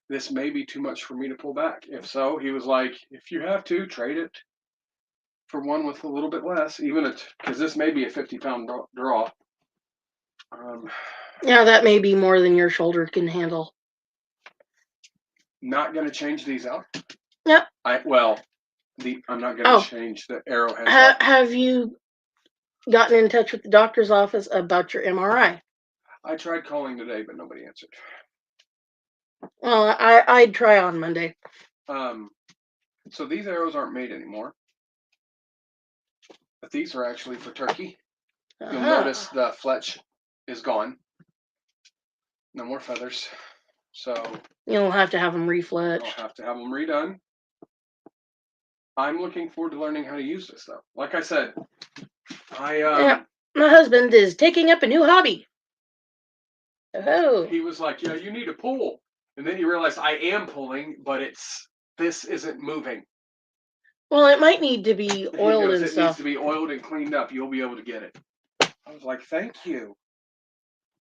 This may be too much for me to pull back. If so, he was like, if you have to, trade it for one with a little bit less, even because this may be a 50-pound draw.
Yeah, that may be more than your shoulder can handle.
Not going to change these out.
Yep.
I'm not going to change the arrowhead.
Have you gotten in touch with the doctor's office about your MRI?
I tried calling today, but nobody answered.
Well, I'd try on Monday.
So these arrows aren't made anymore. But these are actually for turkey. You'll notice the fletch is gone. No more feathers. So
you'll have to have them refletched.
I'll have to have them redone. I'm looking forward to learning how to use this, though. Like I said,
my husband is taking up a new hobby. Oh.
He was like, "Yeah, you need a pull," and then he realized I am pulling, but this isn't moving.
Well, it might need to be oiled and stuff.
It needs to be oiled and cleaned up. You'll be able to get it. I was like, "Thank you."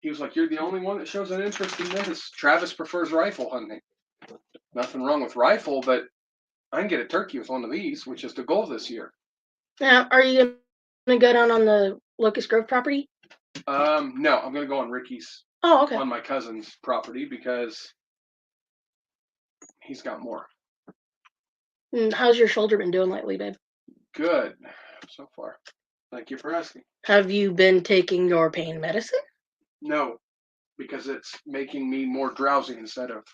He was like, "You're the only one that shows an interest in this. Travis prefers rifle hunting. Nothing wrong with rifle, but I can get a turkey with one of these, which is the goal this year."
Now, are you gonna go down on the Locust Grove property?
No, I'm gonna go on Ricky's.
Oh, okay.
On my cousin's property because he's got more.
How's your shoulder been doing lately, babe?
Good, so far. Thank you for asking.
Have you been taking your pain medicine?
No, because it's making me more drowsy instead of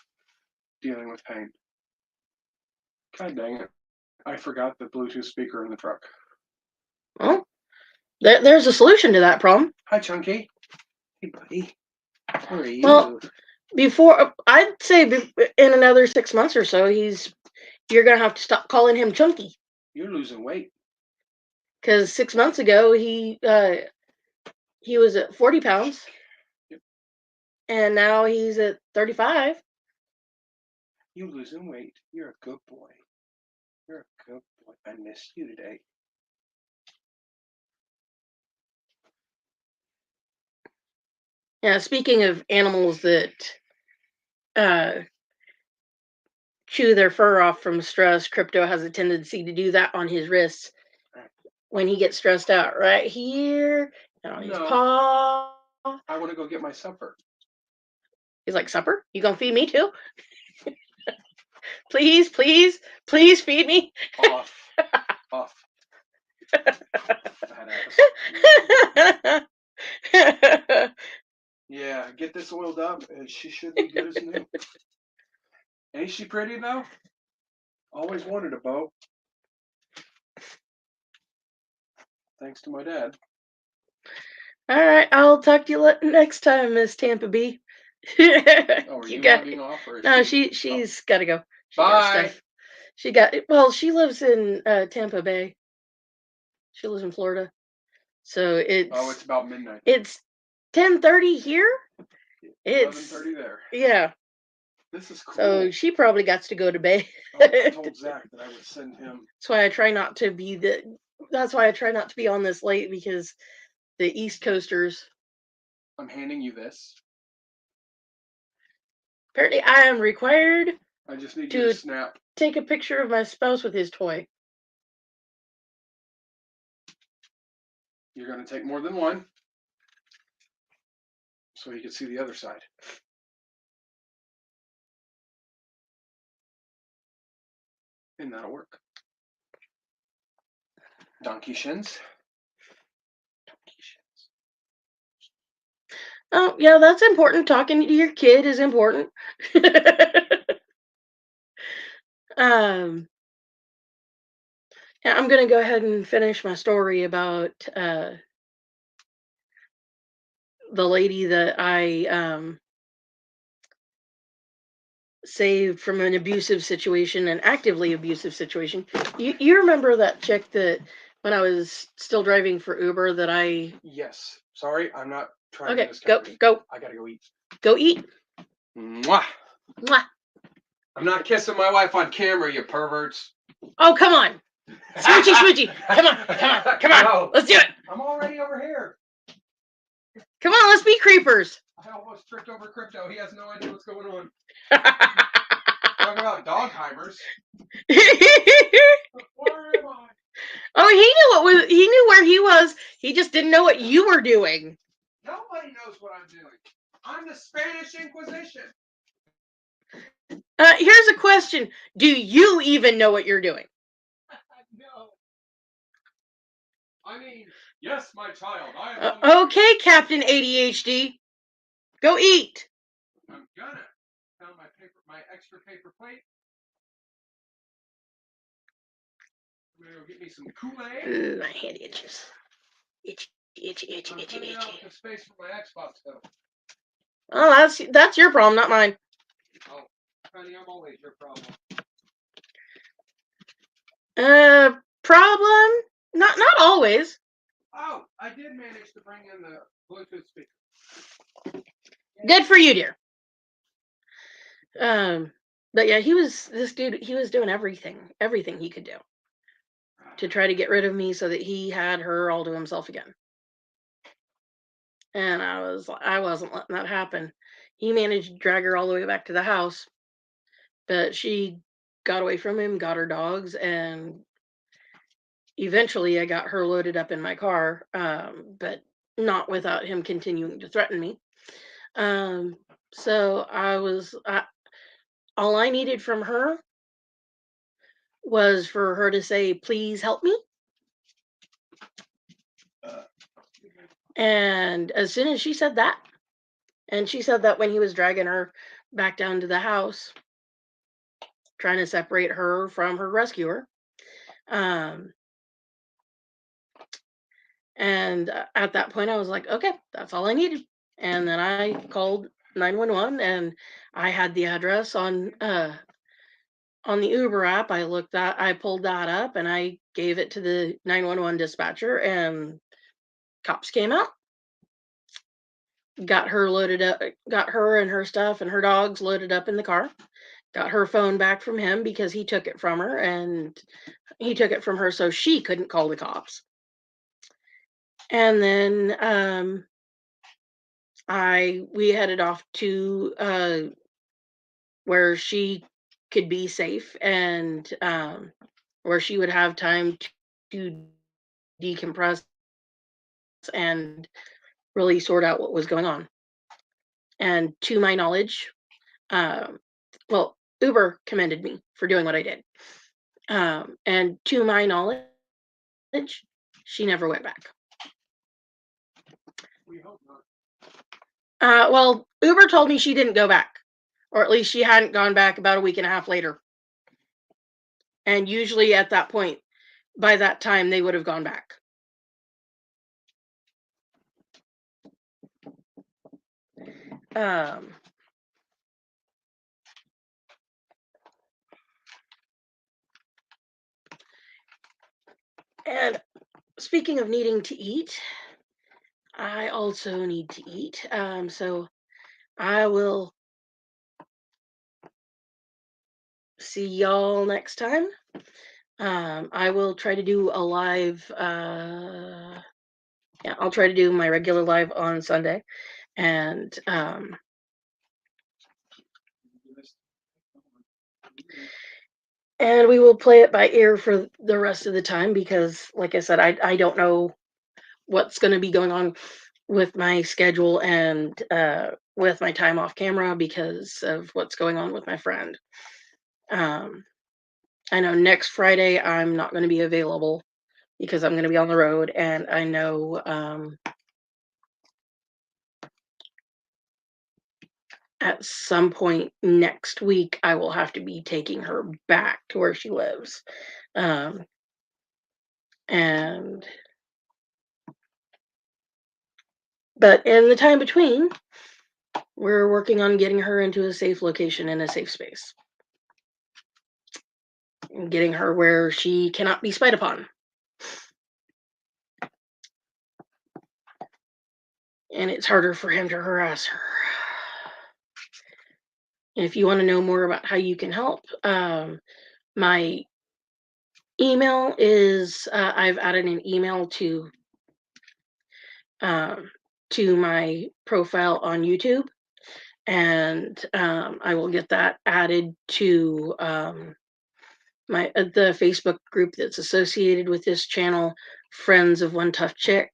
dealing with pain. God dang it. I forgot the Bluetooth speaker in the truck.
Well, there's a solution to that problem.
Hi, Chunky. Hey, buddy. How are you?
Well, I'd say in another 6 months or so, you're going to have to stop calling him Chunky.
You're losing weight.
Because 6 months ago, he was at 40 pounds.
Yep.
And now he's at 35.
You're losing weight. You're a good boy. You're a good boy. I missed you today.
Yeah, speaking of animals that chew their fur off from stress, Crypto has a tendency to do that on his wrists when he gets stressed out. Right here, And he's
No,
paw.
I want to go get my supper.
He's like, supper? You gonna feed me too? Please, please, please feed me.
Off. Off. Yeah, get this oiled up, and she should be good as new. Ain't she pretty though? Always wanted a bow. Thanks to my dad.
All right, I'll talk to you next time, Miss Tampa B.
Oh, are
You
you
got
logging off, or is
no.
she?
She's got to go. She got
Bye.
stuff. She got well. She lives in Tampa Bay. She lives in Florida, so
Oh, it's about midnight.
it's 10:30 here.
11:30 there.
Yeah.
This is cool.
So she probably got to go to bed.
I told Zach that I would send him.
That's why I try not to be That's why I try not to be on this late, because the East Coasters.
I'm handing you this.
Apparently, I am required
I just need you to snap.
Take a picture of my spouse with his toy.
You're going to take more than one, so you can see the other side. And that'll work. Donkey shins.
Oh, yeah, that's important. Talking to your kid is important. Yeah, I'm going to go ahead and finish my story about the lady that I saved from an abusive situation, an actively abusive situation. You remember that chick that when I was still driving for Uber that I...
Yes. Sorry, I'm not trying
Okay,
to discuss.
go.
I gotta go eat.
Go eat.
Mwah.
Mwah.
I'm not kissing my wife on camera, you perverts.
Oh, come on. Smoochy, smoochy. Come on. No. Let's do it.
I'm already over here.
Come on, let's be creepers.
I almost tripped over Crypto. He has no idea what's going on. Talking about dogheimers. Where am I?
Oh, he knew where he was. He just didn't know what you were doing.
Nobody knows what I'm doing. I'm the Spanish Inquisition.
Here's a question. Do you even know what you're doing?
No. I mean, yes, my child. I am
okay, Captain ADHD. Go eat.
I'm gonna. Found my extra paper plate. I'm gonna go get me some Kool-Aid.
My hand itches. Itchy.
I'm cleaning out the space for my Xbox though.
Oh, that's your problem, not mine.
Oh, honey, I'm always your problem.
Problem? Not always.
Oh, I did manage to bring in the Bluetooth speaker.
Good for you, dear. But yeah, he was doing everything he could do to try to get rid of me so that he had her all to himself again. And I wasn't letting that happen. He managed to drag her all the way back to the house, but she got away from him, got her dogs, and eventually I got her loaded up in my car, but not without him continuing to threaten me. So all I needed from her was for her to say, "Please help me." And as soon as she said that, and she said that when he was dragging her back down to the house, trying to separate her from her rescuer. And at that point, I was like, okay, that's all I needed. And then I called 911, and I had the address on the Uber app. I pulled that up, and I gave it to the 911 dispatcher, and cops came out, got her loaded up, got her and her stuff and her dogs loaded up in the car, got her phone back from him because he took it from her, and he took it from her so she couldn't call the cops. And then we headed off to where she could be safe, and where she would have time to decompress and really sort out what was going on. And to my knowledge, um, well, Uber commended me for doing what I did. And to my knowledge, she never went back.
We hope not.
Well, Uber told me she didn't go back, or at least she hadn't gone back about a week and a half later. And usually at that point, by that time, they would have gone back. Um, and speaking of needing to eat, I also need to eat. So I will see y'all next time. I will try to do a live. Yeah, I'll try to do my regular live on Sunday, and we will play it by ear for the rest of the time because, like I said, I don't know what's going to be going on with my schedule and with my time off camera because of what's going on with my friend. Um, I know next Friday I'm not going to be available because I'm going to be on the road, and I know at some point next week I will have to be taking her back to where she lives. Um, and but in the time between, we're working on getting her into a safe location and a safe space, and getting her where she cannot be spied upon. And it's harder for him to harass her. If you want to know more about how you can help, my email is I've added an email um, to my profile on YouTube, and I will get that added to my the Facebook group that's associated with this channel, Friends of One Tough Chick.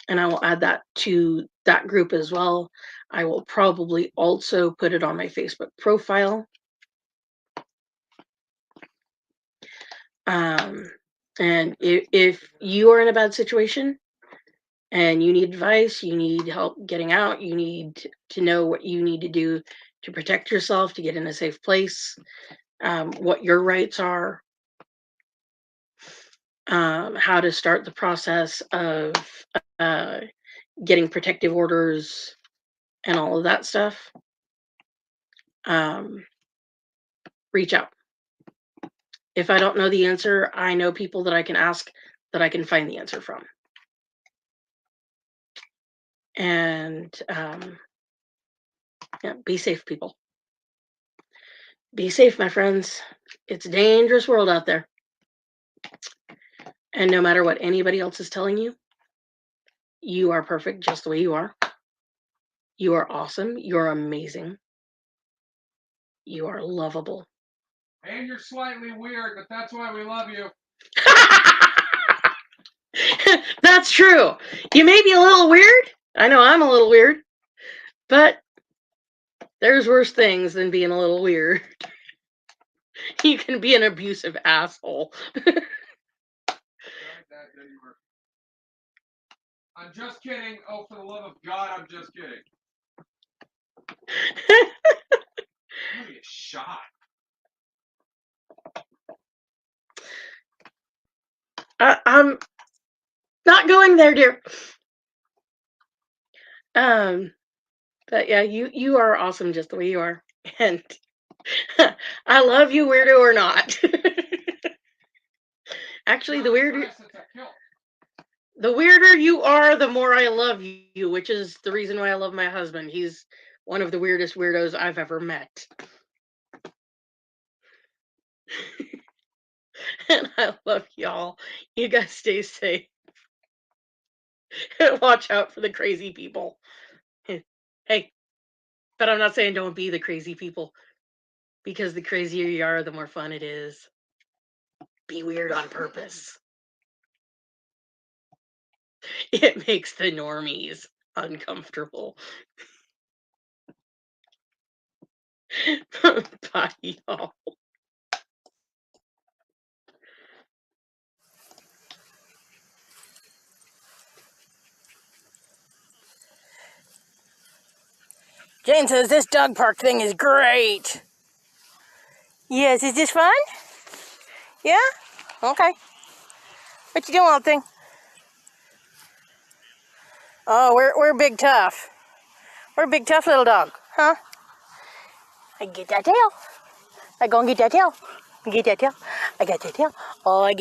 And I will add that to that group as well. I will probably also put it on my Facebook profile. And if you are in a bad situation and you need advice, you need help getting out, you need to know what you need to do to protect yourself, to get in a safe place, what your rights are, how to start the process of uh, getting protective orders and all of that stuff, reach out. If I don't know the answer, I know people that I can ask that I can find the answer from. And yeah, be safe, people. Be safe, my friends. It's a dangerous world out there. And no matter what anybody else is telling you, you are perfect just the way you are. You are awesome. You're amazing. You are lovable.
And you're slightly weird, but that's why we love you.
That's true. You may be a little weird. I know I'm a little weird. But there's worse things than being a little weird. You can be an abusive asshole.
I'm just kidding. Oh, for the love of God, I'm just kidding. I'm gonna get shot.
I'm not going there, dear. But yeah, you are awesome just the way you are, and I love you, weirdo or not. Actually, the weirder you are, the more I love you, which is the reason why I love my husband. He's one of the weirdest weirdos I've ever met. And I love y'all. You guys stay safe. Watch out for the crazy people. Hey, but I'm not saying don't be the crazy people, because the crazier you are, the more fun it is. Be weird on purpose. It makes the normies uncomfortable. Bye, y'all.
Jane says this dog park thing is great. Yes, is this fun? Yeah? Okay. What you doing, little thing? Oh, we're big tough. We're a big tough little dog, huh? I get that tail. I go and get that tail. Get that tail. I got that tail. Oh, I get